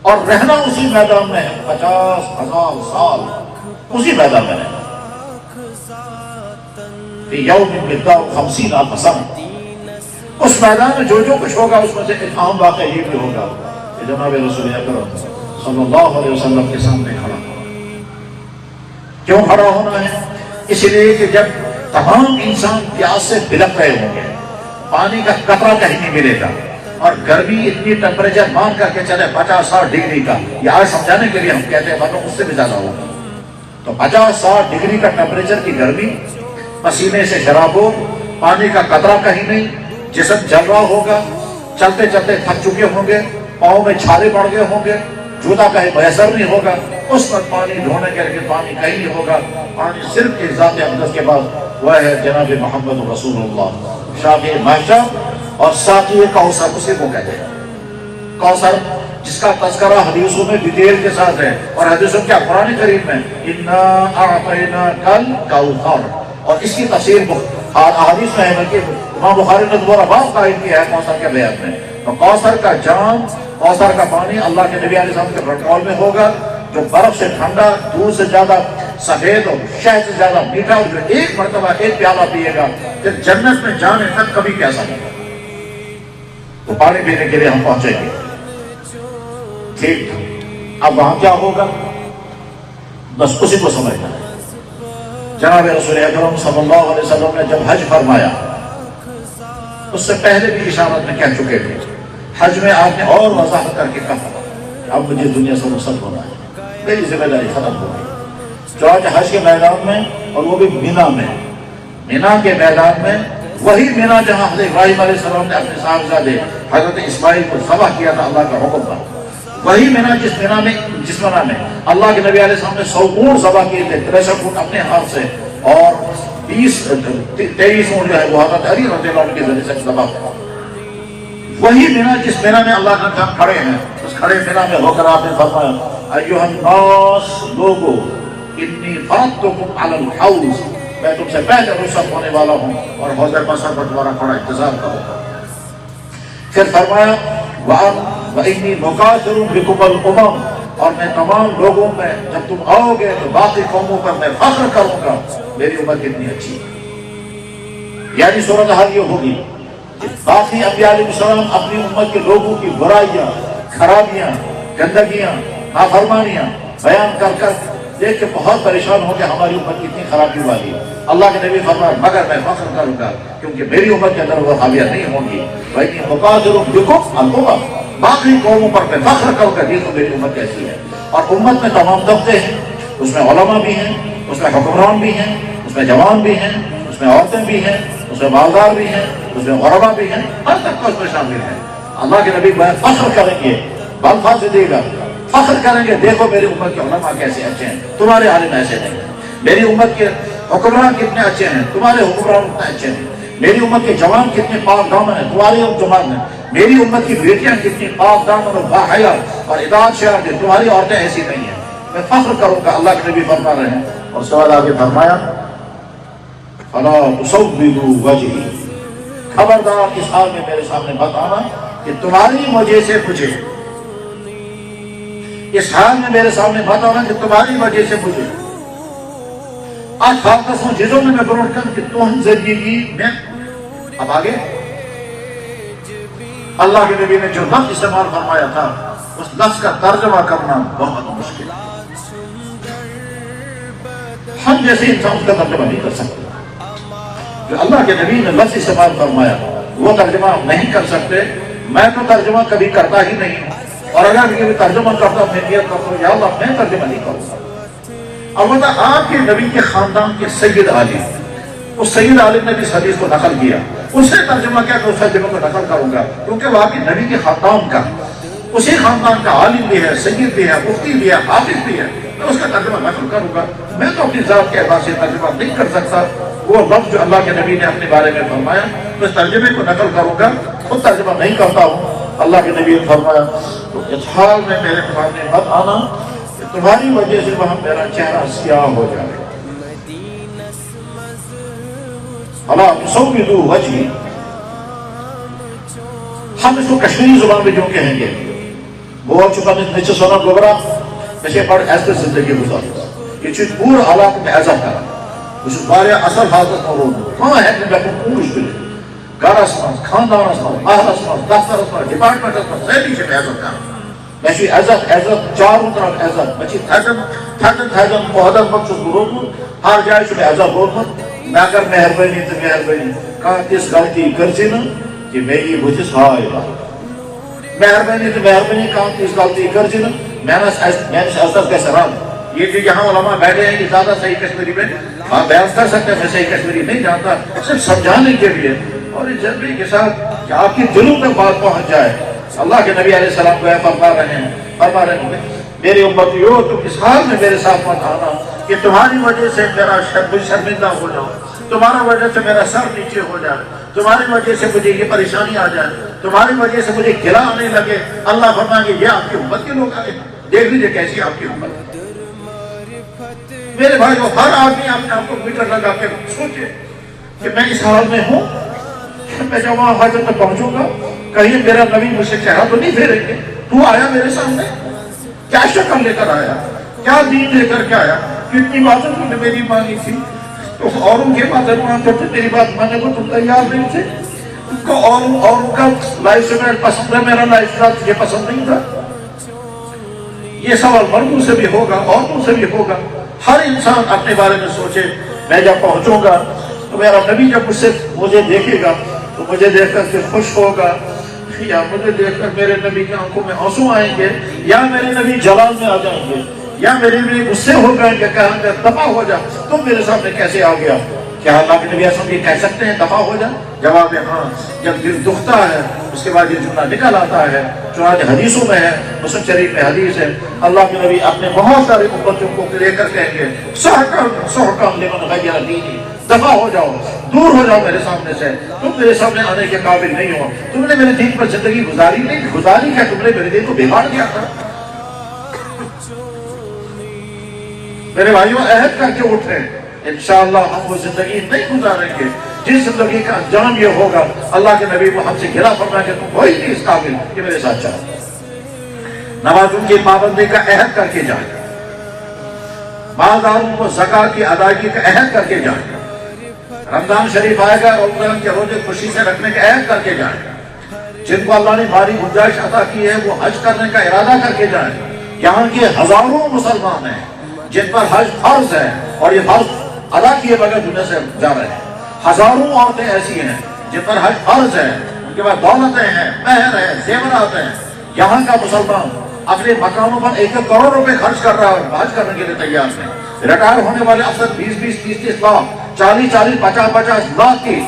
اور رہنا اسی میدان میں ہے 50,000 سال، اسی میدان میں رہنا۔ یوم مقدار 50,000 سنہ، اس میدان میں جو کچھ ہوگا اس میں سے ایک اہم واقعہ یہ بھی ہوگا کہ جناب رسول اکرم صلی اللہ علیہ وسلم کے سامنے کھڑا ہونا۔ کیوں کھڑا ہونا ہے؟ اس لیے کہ جب تمام انسان پیاس سے بلک رہے ہوں گے، پانی کا قطرہ کہیں نہیں ملے گا، اور گرمی اتنی ٹیمپریچر مان کر کے چلے 50-60 ڈگری کا، یہ آج سمجھانے کے لیے ہم کہتے ہیں ورنہ اس سے بھی زیادہ ہوگا، تو 50-60 ڈگری کا ٹیمپریچر کی گرمی، پسینے سے شرابور، پانی کا قطرہ کہیں نہیں، جسم جل رہا ہوگا، چلتے چلتے تھک چکے ہوں گے، پاؤں میں چھالے پڑ گئے ہوں گے، جوتا کہیں میسر نہیں ہوگا، اس وقت پانی ڈھونے کے لیے پانی کہیں نہیں ہوگا، پانی صرف ایک ذات اقدس کے بعد وہ ہے جناب محمد رسول اللہ، شافع محشر اور ساقی کوثر، اسی کو کہتے ہیں کوثر، جس کا تذکرہ حدیثوں میں ڈیٹیل کے ساتھ ہے، اور حدیثوں کیا قرآن کریم میں اِنَّا أَعْطَيْنَاكَ الْكَوْثَرَ، اور اس کی تفسیر احادیث میں ہے، بلکہ امام بخاری نے دوبارہ باب قائم کیا ہے کوثر کے بیان میں۔ تو کوثر کا جام، کوثر کا پانی اللہ کے نبی علیہ السلام کے پروٹوکول میں ہوگا، جو برف سے ٹھنڈا، دودھ سے زیادہ سفید اور شہد سے زیادہ میٹھا، جو ایک مرتبہ ایک پیالہ پیے گا پھر جنت میں جانے تک کبھی پیاسا نہیں ہوگا۔ تو پانی پینے کے لیے ہم پہنچیں گے، ٹھیک، اب وہاں کیا ہوگا بس اسی کو سمجھنا ہے۔ جناب رسول اکرم صلی اللہ علیہ وسلم نے جب حج فرمایا، اس سے پہلے بھی اشارت میں کہہ چکے تھے، حج میں آپ نے اور وضاحت کر کے کہا کہ اب مجھے دنیا سے رخصت ہونا ہے، میری ذمہ داری ختم ہو گئی۔ جو آج حج کے میدان میں، اور وہ بھی مینا میں، مینا کے میدان میں، وہی مینا جہاں حضرت ابراہیم علیہ السلام نے اپنے صاحبزادے حضرت اسماعیل کو ذبح کیا تھا اللہ کا حکم پر، وہی مینا جس مینا میں اللہ کے نبی علیہ السلام نے 100 اونٹ ذبح کیے تھے، 63 اونٹ اپنے ہاتھ سے، اور 23 اونٹ جو ہے وہ حضرت علی رضی اللہ عنہ کے ذریعے سے ذبح ہوا۔ وہی مینا جس مینا میں اللہ کا ہم کھڑے ہیں، اس کھڑے مینا میں ہو کر آپ نے فرمایا ایھا الناس، لوگو انی فرضتکم علی الحوض، میں تم سے پہلے رخصت ہونے والا ہوں اور حوض کوثر پر تمہارا کھڑا انتظار کروں گا۔ پھر فرمایا وَإِنِّي مُكَاثِرٌ بِكُمُ الْأُمَمَ، اور میں تمام لوگوں میں جب تم آؤ گے تو باقی قوموں پر میں فخر کروں گا میری امت کتنی اچھی ہے۔ یعنی صورتحال یہ ہوگی کہ باقی انبیاء علیہ السلام اپنی امت کے لوگوں کی برائیاں، خرابیاں، گندگیاں، نافرمانیاں بیان کر کر دیکھ کے بہت پریشان ہو کہ ہماری امت کتنی خرابی والی ہے۔ اللہ کے نبی فرمایا مگر میں فخر کروں گا کیونکہ میری امت کے اندر وہ خامیاں نہیں ہوں گی۔ وَإِنِّي مُكَاثِرٌ بِكُمُ الْأُمَمَ، باقی قوموں پر میں فخر کروں گا دیکھو میری امت کیسی ہے۔ اور امت میں تمام طبقے ہیں، اس میں علماء بھی ہیں، اس میں حکمران بھی ہیں، اس میں جوان بھی ہیں، اس میں عورتیں بھی ہیں، اس میں مالدار بھی ہیں، اس میں غربا بھی ہیں، ہر طبقہ اس میں شامل ہے۔ اللہ کے نبی فخر کریں گے، بالفاظ سے دے گا، فخر کریں گے دیکھو میری امت کے علماء کیسے اچھے ہیں، تمہارے عالم ایسے نہیں۔ میری امت کے حکمران کتنے اچھے ہیں، تمہارے حکمران کتنے اچھے ہیں، میری امت کے جوان کتنے پاک دامن ہیں، تمہاری جوان ہیں، میری امت کی بیٹیاں کتنی پاک دامن اور باحیا اور اطاعت شعار ہیں، تمہاری عورتیں ایسی نہیں ہیں، میں فخر کروں گا۔ اللہ کے نبی فرما رہے ہیں، اور سوال آگے فرمایا فَلَا تُصَوِّرُوا وَجْهِي، خبردار اس حال میں میرے سامنے مت آنا کہ تمہاری وجہ سے مجھے، اس حال میں میرے سامنے مت آنا کہ تمہاری وجہ سے مجھے آج خالقوں جزوں میں بروڑ کر کہ تم زندگی میں، اب آگے اللہ کے نبی نے جو لفظ استعمال فرمایا تھا اس لفظ کا ترجمہ کرنا بہت مشکل ہے، ہم جیسے انسان اس کا ترجمہ نہیں کر سکتے، جو اللہ کے نبی نے لفظ استعمال فرمایا وہ ترجمہ ہم نہیں کر سکتے۔ میں تو ترجمہ کبھی کرتا ہی نہیں ہوں، اور اگر کبھی ترجمہ کرتا ہوں میں نیت کرتا ہوں یا اللہ میں ترجمہ نہیں کروں گا۔ اب وہ آپ کے نبی کے خاندان کے سید عالم، اس سید عالم نے بھی اس حدیث کو نقل کیا، اس نے ترجمہ کیا تو اس ترجمہ کو نقل کروں گا، کیونکہ وہ آپ کے نبی کے خاندان کا، اسی خاندان کا عالم بھی ہے، سید بھی ہے، مفتی بھی ہے، حافظ بھی ہے، میں اس کا ترجمہ نقل کروں گا۔ میں تو اپنی ذات کے اعتبار سے ترجمہ نہیں کر سکتا، وہ لفظ جو اللہ کے نبی نے اپنے بارے میں فرمایا میں اس ترجمے کو نقل کروں گا، خود ترجمہ نہیں کرتا ہوں۔ اللہ کے نبی نے فرمایا تو اس حال میں میرے سامنے مت آنا کہ تمہاری وجہ سے وہاں میرا چہرہ سیاہ ہو جائے۔ فَلَا تُصَوِّرُوا وَجْهِي، ہم اس کو کشمیری زبان میں جو کہیں گے بہت چکا نیچے سونا گبرا نشے پڑ ایسے زندگی گزارتا یہ چیز پور حالات میں ایسا کرا اس بارے اصل حالت اور ہاں ہے کہ میں پوش بھی گھر اسمان خاندان اسمان اہل اسمان دفتر اسمان ڈپارٹمنٹ اسمان سیلی سے عزت کرا میں چی عزت چاروں طرف عزت میں چی تھیزن محدت مقصد گروہ ہر جائے سے میں عزت بولت میں اگر مہربانی تو مہربانی کہاں کس غلطی کرچی نا کہ میری بجھس ہائے مہربانی تو مہربانی کہاں کس غلطی کرچی نا میں نے عزت کیسے رہا یہ جو یہاں علماء بیٹھے ہیں یہ زیادہ صحیح کشمیری میں آپ بیان کر سکتے ہیں، میں صحیح کشمیری نہیں جانتا، صرف سمجھانے کے لیے اور اس جذبے کے ساتھ کہ آپ کی دلوں تک بات پہنچ جائے۔ اللہ کے نبی علیہ السلام کو فرما رہے ہیں میری امتیو تم اس حال میں میرے ساتھ مت آنا کہ تمہاری وجہ سے میرا شرمندہ ہو جاؤ، تمہاری وجہ سے میرا سر نیچے ہو جائے، تمہاری وجہ سے مجھے یہ پریشانی آ جائے، تمہاری وجہ سے مجھے گلا آنے لگے۔ اللہ فرمائیں گے یہ آپ کی امت کے لوگ آئے، دیکھ لیجیے کیسی آپ کی امت ہے۔ میرے بھائیو ہر آدمی اپنے آپ کو میٹر لگا کے سوچے کہ میں اس حال میں ہوں، میں جب وہاں حاجت میں پہنچوں گا کہیں میرا نبی مجھ سے چہرہ تو نہیں پھیریں گے، تو آیا میرے سامنے کیا شکل لے کر آیا، کیا دین لے کر کے آیا، کتنی باتیں تم نے میری مانی تھی، تو اوروں کے باتیں مانتے تھے، میری بات ماننے کو تم تیار نہیں تھے، تم کو اوروں کا لائف اسٹائل پسند ہے، میرا لائف اسٹائل تجھے پسند نہیں تھا۔ یہ سوال مردوں سے بھی ہوگا، عورتوں سے بھی ہوگا، ہر انسان اپنے بارے میں سوچے میں جب پہنچوں گا تو میرا نبی جب مجھے دیکھے گا تو مجھے دیکھ کر کے خوش ہوگا یا مجھے دیکھ کر میرے نبی کی آنکھوں میں آنسو آئیں گے یا میرے نبی جلال میں آ جائیں گے یا میرے نبی غصے ہو جائیں گے کہیں گے دفع ہو جا، تم میرے سامنے کیسے آ گیا؟ کیا اللہ کے نبی اعظم یہ کہہ سکتے ہیں دفع ہو جا؟ جواب ہے ہاں، جب دل دکھتا ہے اس کے بعد یہ جملہ نکل آتا ہے، چنانچہ حدیثوں میں ہے، مسلم شریف میں حدیث ہے، اللہ کے نبی اپنے بہت سارے امتوں کو لے کر کہیں گے سحقا لمن غیر دینی، دفع ہو جاؤ، دور ہو جاؤ میرے سامنے سے، تم میرے سامنے آنے کے قابل نہیں ہو، تم نے میرے دین پر زندگی گزاری نہیں، گزاری کیا تم نے میرے دین کو بگاڑ دیا تھا۔ میرے بھائیوں عہد کر کے اٹھے انشاءاللہ ہم وہ زندگی نہیں گزاریں گے جس زندگی کا انجام یہ ہوگا اللہ کے نبی کو ہم سے گھرا فرمائیں کہ تم وہی نہیں اس قابل کہ میرے ساتھ چاہو۔ نمازوں کی پابندی کا عہد کر کے جائیں، مالداروں کو زکات کی ادائیگی کا عہد کر کے جائیں، رمضان شریف آئے گا رمضان کے روزے خوشی سے رکھنے کا عہد کر کے جائیں، جن کو اللہ نے بھاری گنجائش عطا کی ہے وہ حج کرنے کا ارادہ کر کے جائیں۔ یہاں کے ہزاروں مسلمان ہیں جن پر حج فرض ہے اور یہ فرض ادا کیے بغیر دنیا سے جا رہے ہیں، ہزاروں عورتیں ایسی ہیں جن پر حج فرض ہے، ان کے پاس دولتیں ہیں، مہر ہے، زیورات ہیں، یہاں کا مسلمان اپنے مکانوں پر 1 کروڑ روپے خرچ کر رہا ہے اور حج کرنے کے لیے تیار ہے۔ ریٹائر ہونے والے افسر 20-20, 30-30 لاکھ 40-40, 50-50 لاکھ کی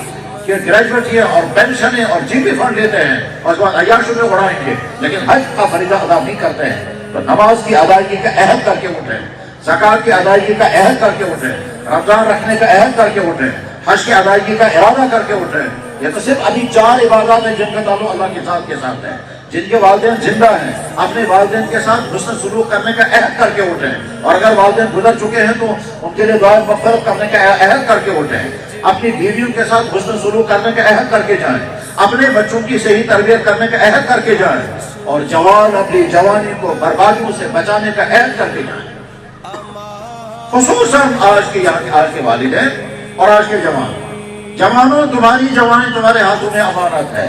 گریجویٹ اور پینشنیں اور جی پی فنڈ لیتے ہیں اور اس بعد عیاشوں میں اڑائیں گے لیکن حج کا فریضہ ادا نہیں کرتے ہیں۔ تو نماز کی ادائیگی کا عہد کر کے اٹھیں، زکات کی ادائیگی کا عہد کر کے اٹھیں، رمضان رکھنے کا عہد کر کے اٹھیں، حج کی ادائیگی کا ارادہ کر کے اٹھیں۔ یہ تو صرف ابھی 4 عبادات ہیں جن کا تعلق اللہ کے ساتھ ہے۔ جن کے والدین زندہ ہیں اپنے والدین کے ساتھ حسن سلوک کرنے کا عہد کر کے اٹھیں، اور اگر والدین گزر چکے ہیں تو ان کے لیے دعائے مغفرت کرنے کا عہد کر کے اٹھیں، اپنی بیویوں کے ساتھ حسن سلوک کرنے کا عہد کر کے جائیں، اپنے بچوں کی صحیح تربیت کرنے کا عہد کر کے جائیں، اور جوان اپنی جوانی کو بربادیوں سے بچانے کا عہد کر کے جائیں۔ خصوصاً آج کے والدین اور آج کے جوانوں، تمہاری جوانی تمہارے ہاتھوں میں امانت ہے۔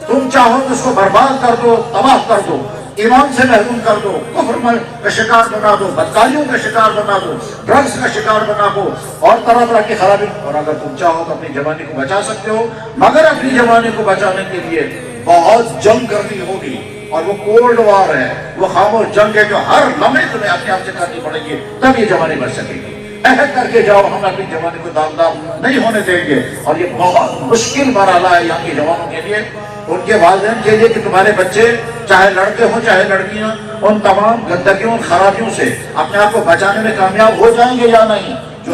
تم چاہو تو اس کو برباد کر دو، تباہ کر دو، ایمان سے محروم کر دو، کفر کا شکار بنا دو، بدکاریوں کا شکار بنا دو، ڈرگز کا شکار بنا دو، اور طرح طرح کی خرابی۔ اور اگر تم چاہو تو اپنی جوانی کو بچا سکتے ہو، مگر اپنی جوانی کو بچانے کے لیے بہت جنگ کرنی ہوگی، اور وہ کولڈ وار ہے، وہ خاموش جنگ ہے جو ہر لمحے تمہیں اپنے آپ سے کرنی پڑے گی، تب یہ جوانی بچ سکے گی۔ عہد کر کے جاؤ، ہم اپنی جوانی کو داغدار نہیں ہونے دیں گے۔ اور یہ بہت مشکل مرحلہ ہے یہاں کے جوانوں کے لیے، ان کے والدین کے لیے، کہ تمہارے بچے چاہے لڑکے ہوں چاہے لڑکیاں، ان تمام گندگیوں اور خرابیوں سے اپنے آپ کو بچانے میں کامیاب ہو جائیں گے یا نہیں، جو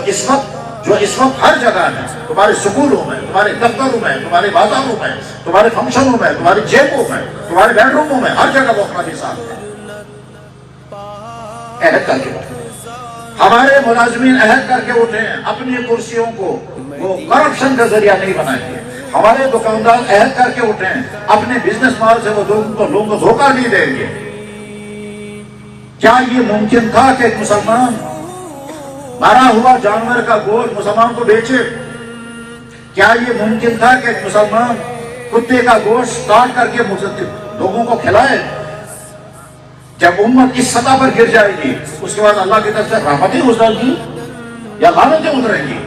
اس وقت ہر جگہ ہے، تمہارے سکولوں میں، تمہارے دفتروں میں، تمہارے بازاروں میں، تمہارے فنکشنوں میں، تمہاری جیبوں میں، تمہارے بیڈ روموں میں، ہر جگہ وہ اپنا ساتھ ہے۔ عہد کر کے اٹھیں، ہمارے ملازمین عہد کر کے اٹھیں، اپنی کرسیوں کو وہ کرپشن کا ذریعہ نہیں بنائیں گے۔ ہمارے دکاندار عہد کر کے اٹھیں، اپنے بزنس مال سے وہ لوگوں کو دھوکہ نہیں دیں گے۔ کیا یہ ممکن تھا کہ ایک مسلمان مرا ہوا جانور کا گوشت مسلمان کو بیچے؟ کیا یہ ممکن تھا کہ ایک مسلمان کتے کا گوشت کاٹ کر کے لوگوں کو کھلائے؟ جب امت اس سطح پر گر جائے گی، اس کے بعد اللہ کی طرف سے رحمتیں اتریں گی یا لعنتیں اتریں گی؟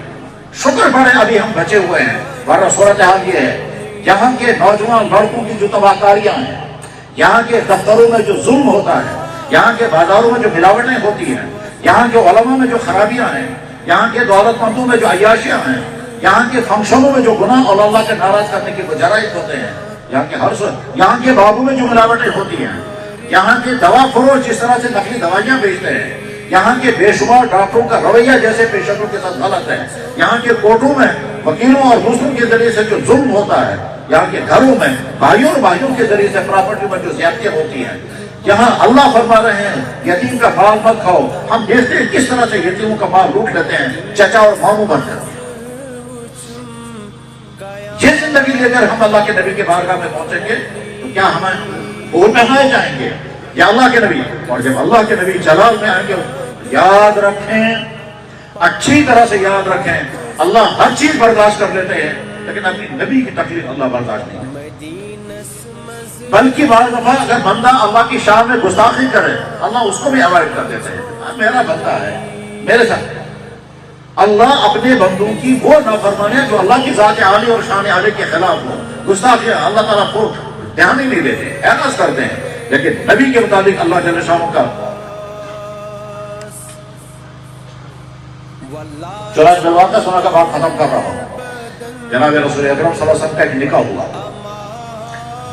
شکر پڑے ابھی ہم بچے ہوئے ہیں، ورنہ صورتحال یہ ہے یہاں کے نوجوان لڑکوں کی جو تباہ کاریاں ہیں، یہاں کے دفتروں میں جو ظلم ہوتا ہے، یہاں کے بازاروں میں جو ملاوٹیں ہوتی ہیں، یہاں کے علماء میں جو خرابیاں ہیں، یہاں کے دولت مندوں میں جو عیاشیاں ہیں، یہاں کے فنکشنوں میں جو گناہ اور اللہ کے ناراض کرنے کے جرائم ہوتے ہیں، یہاں کے بابوں میں جو ملاوٹیں ہوتی ہیں، یہاں کے دوا فروش جس طرح سے نقلی دوائیاں بیچتے ہیں، یہاں کے بے شمار ڈاکٹروں کا رویہ جیسے پیشنٹوں کے ساتھ غلط ہے، یہاں کے کورٹوں میں وکیلوں اور دوسروں کے ذریعے سے جو ظلم ہوتا ہے، یہاں کے گھروں میں بھائیوں کے ذریعے سے پراپرٹی میں جو زیادتیاں ہوتی ہیں، یہاں اللہ فرما رہے ہیں یتیم کا مال مت کھاؤ۔ ہم دیکھتے ہیں کس طرح سے یتیموں کا مال لوٹ لیتے ہیں، چچا اور ماموں بن کر۔ یہ زندگی لے کر ہم اللہ کے نبی کے بارگاہ میں پہنچیں گے تو کیا ہمیں اور پہنائے جائیں گے یا اللہ کے نبی؟ اور جب اللہ کے نبی جلال میں آئیں گے، یاد رکھیں، اچھی طرح سے یاد رکھیں، اللہ ہر چیز برداشت کر لیتے ہیں، لیکن اپنی نبی کی تکلیف اللہ برداشت نہیں کرتا۔ بلکہ بعض دفعہ اگر بندہ اللہ کی شان میں گستاخی کرے، اللہ اس کو بھی اوائڈ کر دیتے ہیں۔ میرا بندہ ہے، میرے ساتھ اللہ اپنے بندوں کی وہ نافرمانی ہے جو اللہ کی ذات عالی اور شان عالی کے خلاف ہو، گستاخی اللہ تعالیٰ کو دھیان ہی نہیں دیتے، اعراض کرتے ہیں۔ لیکن نبی کے مطابق اللہ جل شانہ کا چنانچہ میں واقعہ سنا کا بات ختم کر رہا ہوں۔ جناب رسول اکرم صلی اللہ علیہ وسلم کا ایک نکاح ہوا،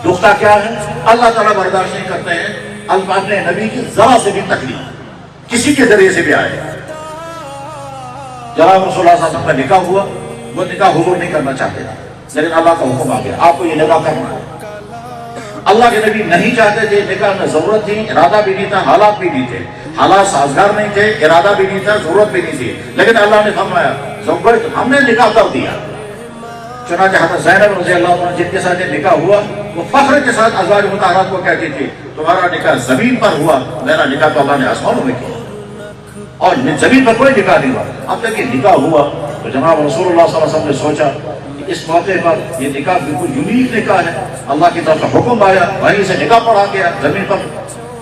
دکھتا کیا ہے، اللہ تعالیٰ برداشت نہیں کرتے ہیں اپنے نبی کی ذرا سے بھی تکلیف کسی کے ذریعے سے بھی آئے۔ جناب رسول اللہ صلی اللہ علیہ وسلم کا نکاح ہوا، وہ نکاح حضور نہیں کرنا چاہتے تھے، لیکن اللہ کا حکم آ گیا آپ کو یہ نکاح کرنا ہے۔ اللہ کے نبی نہیں چاہتے تھے، نکاح میں ضرورت تھی، ارادہ بھی نہیں تھا، حالات بھی نہیں تھے، حالات سازگار نہیں تھے، ارادہ بھی نہیں تھا، ضرورت بھی نہیں تھی، لیکن اللہ نے فرمایا ہم نے نکاح کر دیا۔ چنانچہ حضرت زینب رضی اللہ عنہ جن کے ساتھ یہ نکاح ہوا، وہ فخر کے ساتھ ازواج مطہرات کو کہتی تھی تمہارا نکاح زمین پر ہوا، میرا نکاح تو اللہ نے آسمانوں میں کیا، اور زمین پر کوئی نکاح نہیں ہوا۔ اب تک یہ نکاح ہوا تو جناب رسول اللہ صلی اللہ علیہ وسلم نے سوچا اس موقع پر یہ نکاح بالکل یونیک نکاح ہے، اللہ کی طرف سے حکم آیا، وہیں سے نکاح پڑھا گیا زمین پر،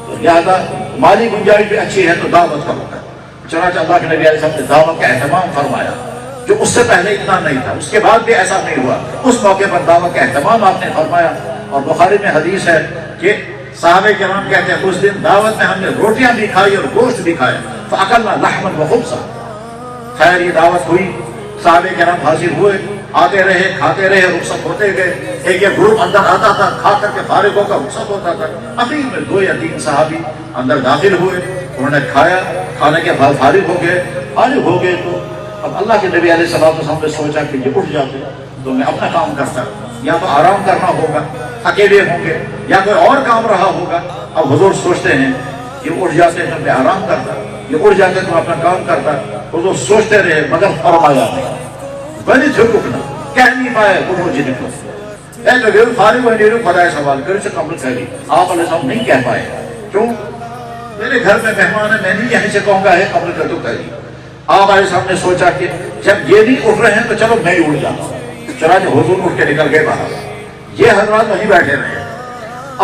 تو لہٰذا مالی گنجائش بھی اچھی ہے تو دعوت کا ہوگا۔ چنانچہ اللہ کے نبی علیہ السلام نے دعوت کا اہتمام فرمایا، جو اس سے پہلے اتنا نہیں تھا، اس کے بعد بھی ایسا نہیں ہوا، اس موقع پر دعوت کا اہتمام آپ نے فرمایا۔ اور بخاری میں حدیث ہے کہ صحابہ کرام کہتے ہیں اس دن دعوت میں ہم نے روٹیاں بھی کھائی اور گوشت بھی کھایا، فَأَكَلْنَا لَحْمًا وَخُبْزًا۔ خیر یہ دعوت ہوئی، صحابہ کرام حاضر ہوئے، آتے رہے کھاتے رہے، رخصت ہوتے گئے، ایک گروپ اندر آتا تھا، کھا کر کے فارغ ہو کر رخصت ہوتا تھا۔ اخیر میں 2 یا 3 صحابی اندر داخل ہوئے، انہوں نے کھایا، کھانے کے بعد فارغ ہو گئے تو اب اللہ کے نبی علیہ السلام نے سوچا کہ یہ اٹھ جاتے تو میں اپنا کام کرتا، یا تو آرام کرنا ہوگا، اکیلے ہوں گے، یا کوئی اور کام رہا ہوگا۔ اب حضور سوچتے ہیں یہ اٹھ جاتے تو میں آرام کرتا، یہ اٹھ جاتے تو اپنا کام کرتا۔ حضور سوچتے رہے مگر فرمایا نہیں، بڑی جھکنا کہہ نہیں پائے وہ جی نکلو فارغ ہوئے نیرو خدا سوال کر سے قبل کری۔ آپ علیہ السلام نہیں کہہ پائے، کیوں؟ میرے گھر میں مہمان ہے، میں نہیں یہیں سے کہوں گا ہے قبل کر تو کری۔ آپ علیہ السلام نے سوچا کہ جب یہ نہیں اٹھ رہے ہیں تو چلو میں ہی اٹھ جاتا ہوں۔ چنانچہ حضور اٹھ کے نکل گئے باہر، یہ حضرات وہیں بیٹھے رہے۔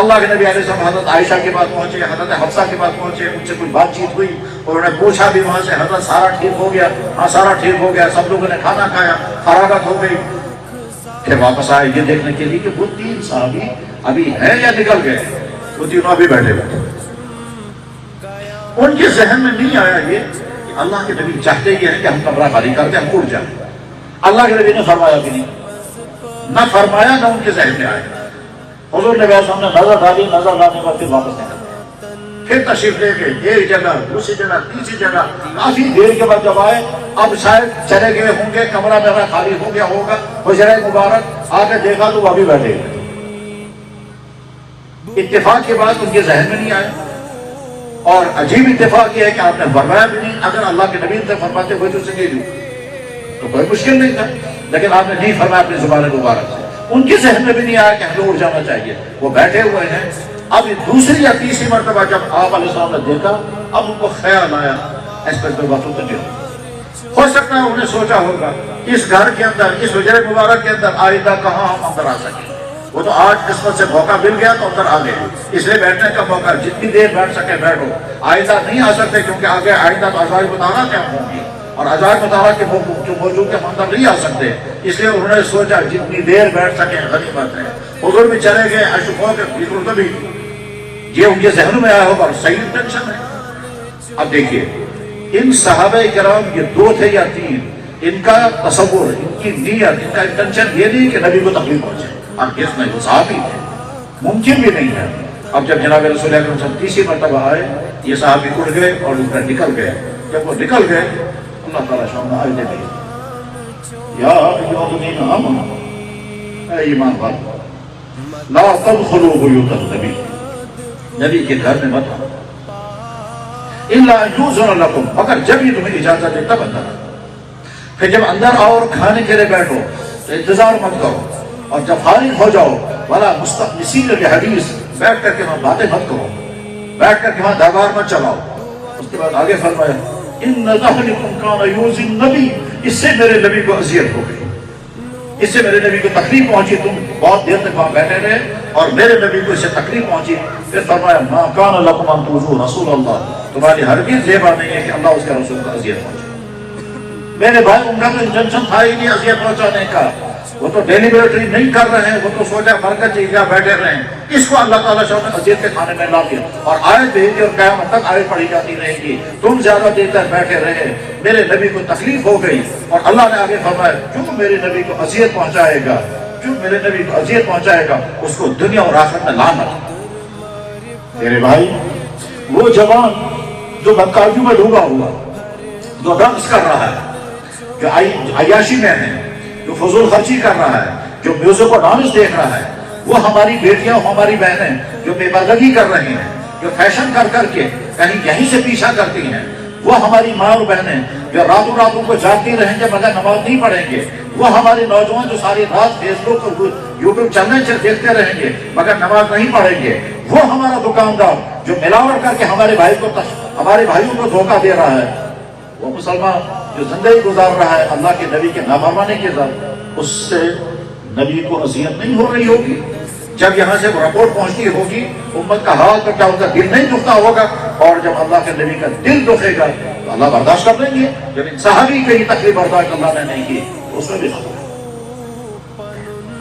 اللہ کے نبی علیہ السلام حضرت عائشہ کے پاس پہنچے، حضرت حفصہ کے پاس پہنچے، ان سے کچھ بات چیت ہوئی، انہوں نے پوچھا بھی وہاں سے حضرت سارا ٹھیک ہو گیا؟ ہاں سارا ٹھیک ہو گیا، سب لوگوں نے کھانا کھایا، فراغت ہو گئی۔ پھر واپس آئے یہ دیکھنے کے لیے کہ وہ 3 صحابی ابھی ہیں یا نکل گئے، وہ تینوں ابھی بیٹھے بیٹھے۔ ان کے ذہن میں نہیں آیا یہ کہ اللہ کے نبی چاہتے یہ ہے کہ ہم کمرہ خالی کرتے ہم اٹھ جائیں۔ اللہ کے نبی نے فرمایا بھی نہیں، نہ فرمایا نہ ان کے ذہن میں آیا۔ حضور نے ویسے ہم نے نظر ڈالی، نظر ڈالنے کے بعد پھر واپس نکل گئے، پھر تشریف لے گئے ایک جگہ، دوسری جگہ، تیسری جگہ۔ کافی دیر کے بعد جب آئے، اب شاید چلے گئے ہوں گے، کمرہ میرا خالی ہو گیا ہوگا، حجرہ مبارک آ کے دیکھا تو وہ ابھی بیٹھے گئے۔ اتفاق کے بعد ان کے ذہن میں نہیں آیا، اور عجیب اتفاق یہ ہے کہ آپ نے فرمایا بھی نہیں۔ اگر اللہ کے نبی سے فرماتے ہوئے تو اسے نہیں دوں تو کوئی مشکل نہیں تھا، لیکن آپ نے نہیں فرمایا اپنی زبان مبارک سے۔ ان کے ذہن میں بھی نہیں آیا کہ ہمیں اٹھ جانا چاہیے، وہ بیٹھے ہوئے ہیں۔ اب دوسری یا تیسری مرتبہ جب آپ علیہ السلام نے دیکھا، اب ان کو خیال آیا اس پر کوئی بات نہیں ہو سکتا ہے انہوں نے سوچا ہوگا اس گھر کے اندر، اس حجرہ مبارک کے اندر آئندہ کہاں ہم اندر آ سکیں۔ وہ تو آج قسمت سے موقع مل گیا تو اندر آ گئے، اس لیے بیٹھنے کا موقع جتنی دیر بیٹھ سکے بیٹھو، آئندہ نہیں آ سکتے کیونکہ آگے آئندہ تو عزائر مطالعہ کیا ہوں گی، اور عزائر مطالعہ کے جو موجود کے اندر نہیں آ سکتے، اس لیے انہوں نے سوچا جتنی دیر بیٹھ سکیں غنیمت ہے۔ حضور بھی چلے گئے، اشفاء کے فکر کبھی یہ ان کے ذہن میں آیا ہوگا، صحیح ٹینشن ہے۔ اب دیکھیے ان صحابہ کرام، یہ 2 تھے یا 3، ان کا تصور، ان کی نیت، ان کا انٹینشن یہ نہیں کہ نبی کو تکلیف پہنچے، اب کس میں صحابی تھے، ممکن بھی نہیں ہے۔ اب جب جناب رسول اللہ صلی اللہ علیہ وسلم تیسری مرتبہ آئے، یہ صحابی اٹھ گئے اور ان پر نکل گئے۔ جب وہ نکل گئے، اللہ تعالیٰ شامل آئے دے گئے، یا ایھا الذین آمنوا، اے ایمان والو، لا تدخلوا بیوت النبی، نبی کے گھر میں مت آؤ، الا ان یؤذن لکم، مگر جب یہ تمہیں اجازت دے تب اندر آؤ۔ پھر جب اندر آؤ اور کھانے کے لیے بیٹھو تو انتظار مت کرو، اور جب فارغ ہو جاؤ ولا مستأنسین لحدیث، بیٹھ کر کے وہاں باتیں مت کرو، بیٹھ کر کے وہاں دربار مت چلاؤ۔ اس کے بعد آگے فرمایا ان ذلکم کان یؤذی النبی، اس سے میرے نبی کو اذیت ہو گئی، اس سے میرے نبی کو تکلیف پہنچی، تم بہت دیر تک وہاں بیٹھے رہے اور میرے نبی کو اس سے تکلیف پہنچی۔ پھر فرمایا ما کان لکم ان تؤذوا رسول اللہ، تمہاری ہرگز یہ بات نہیں ہے کہ اللہ اس کے رسول کو اذیت پہنچے۔ میرے بھائی ان کا تو انٹینشن تھا ہی نہیں اذیت پہنچانے کا، وہ تو ڈیلیبریٹلی نہیں کر رہے ہیں، وہ تو سوچا برکت چاہیے بیٹھے رہے ہیں، اس کو اللہ تعالیٰ نے اذیت کے کھانے میں لا دیا، اور آیت بھیجی اور قیامت تک آیت پڑھی جاتی رہے گی، تم زیادہ دیر تک بیٹھے رہے، میرے نبی کو تکلیف ہو گئی۔ اور اللہ نے آگے فرمایا جو میرے نبی کو اذیت پہنچائے گا، جو میرے نبی کو اذیت پہنچائے گا، اس کو دنیا اور آخرت میں لعنت۔ میرے بھائی وہ جوان جو بدکاریوں میں ڈوبا ہوا، جو رقص کر رہا ہے، جو عیاشی میں ہے، جو فضول خرچی کر رہا ہے، جو میوزک اور ڈانس دیکھ رہا ہے، وہ ہماری بیٹیاں، ہماری بہنیں جو بے پردگی کر رہی ہیں، جو فیشن کر کر کے کہیں یہیں سے پیچھا کرتی ہیں، وہ ہماری ماں اور بہنیں جو راتوں کو جاگتی رہیں گے مگر نماز نہیں پڑھیں گے، وہ ہمارے نوجوان جو ساری رات فیس بک اور یوٹیوب چینل سے دیکھتے رہیں گے مگر نماز نہیں پڑھیں گے، وہ ہمارا دکاندار جو ملاوٹ کر کے ہمارے بھائیوں کو دھوکہ دے رہا ہے، وہ مسلمان جو زندگی گزار رہا ہے اللہ کے نبی کے نافرمانی کے ذریعے، اس سے نبی کو اذیت نہیں ہو رہی ہوگی؟ جب یہاں سے رپورٹ پہنچتی ہوگی امت کا حال تو کیا ان کا دل نہیں دکھتا ہوگا؟ اور جب اللہ کے نبی کا دل دکھے گا تو اللہ برداشت کر لیں گے۔ جب ان صحابی کی تکلیف برداشت اللہ نے نہیں کی تو اس میں بھی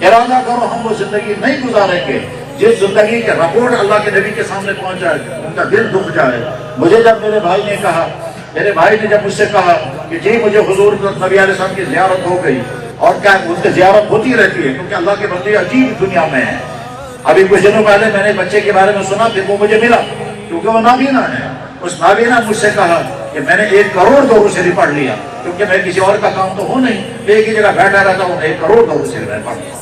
ارادہ کرو ہم وہ زندگی نہیں گزاریں گے جس زندگی کے رپورٹ اللہ کے نبی کے سامنے پہنچ جائے، ان کا دل دکھ جائے۔ مجھے جب میرے بھائی نے جب مجھ سے کہا کہ جی مجھے حضور نبی علیہ السلام کی زیارت ہو گئی، اور کیا ان کی زیارت ہوتی رہتی ہے کیونکہ اللہ کے بندے عجیب دنیا میں ہیں۔ ابھی کچھ دنوں پہلے میں نے بچے کے بارے میں سنا، پھر وہ مجھے ملا کیونکہ وہ نابینا ہے۔ اس نابینا مجھ سے کہا کہ میں نے 1 کروڑ درود شریف پڑھ لیا، کیونکہ میں کسی اور کا کام تو ہوں نہیں، ایک ہی جگہ بیٹھا رہتا ہوں، 1 کروڑ درود شریف میں پڑھ لیا۔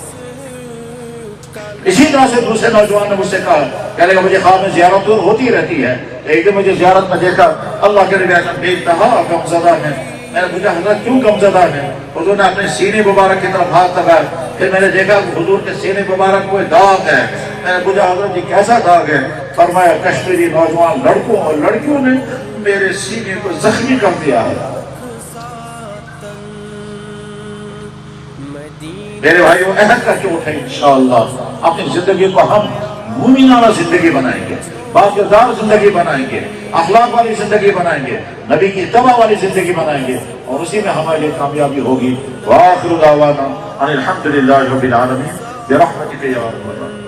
اسی طرح سے دوسرے نوجوان نے مجھ سے کہا، کہنے لگا مجھے خواب میں زیارت ہوتی رہتی ہے، ایک دن مجھے زیارت میں دیکھا اللہ کے نبی اعظم بے انتہا غمزدہ ہیں۔ میں نے پوچھا حضرت کیوں غمزدہ ہیں؟ حضور نے اپنے سینے مبارک کی طرف ہاتھ لگایا، پھر میں نے دیکھا حضور کے سینے مبارک کوئی داغ ہے۔ میں نے پوچھا حضرت یہ کیسا داغ ہے؟ فرمایا کشمیری نوجوان لڑکوں اور لڑکیوں نے میرے سینے کو زخمی کر دیا ہے۔ میرے بھائیو عہد کا چوٹ ہے، انشاءاللہ اپنی زندگی کو ہم مومنانہ زندگی بنائیں گے، باکردار زندگی بنائیں گے، اخلاق والی زندگی بنائیں گے، نبی کی اتباع والی زندگی بنائیں گے، اور اسی میں ہمارے لیے کامیابی ہوگی۔ وآخر دعوانا ان الحمدللہ رب العالمین برحمتک یا ارحم الراحمین۔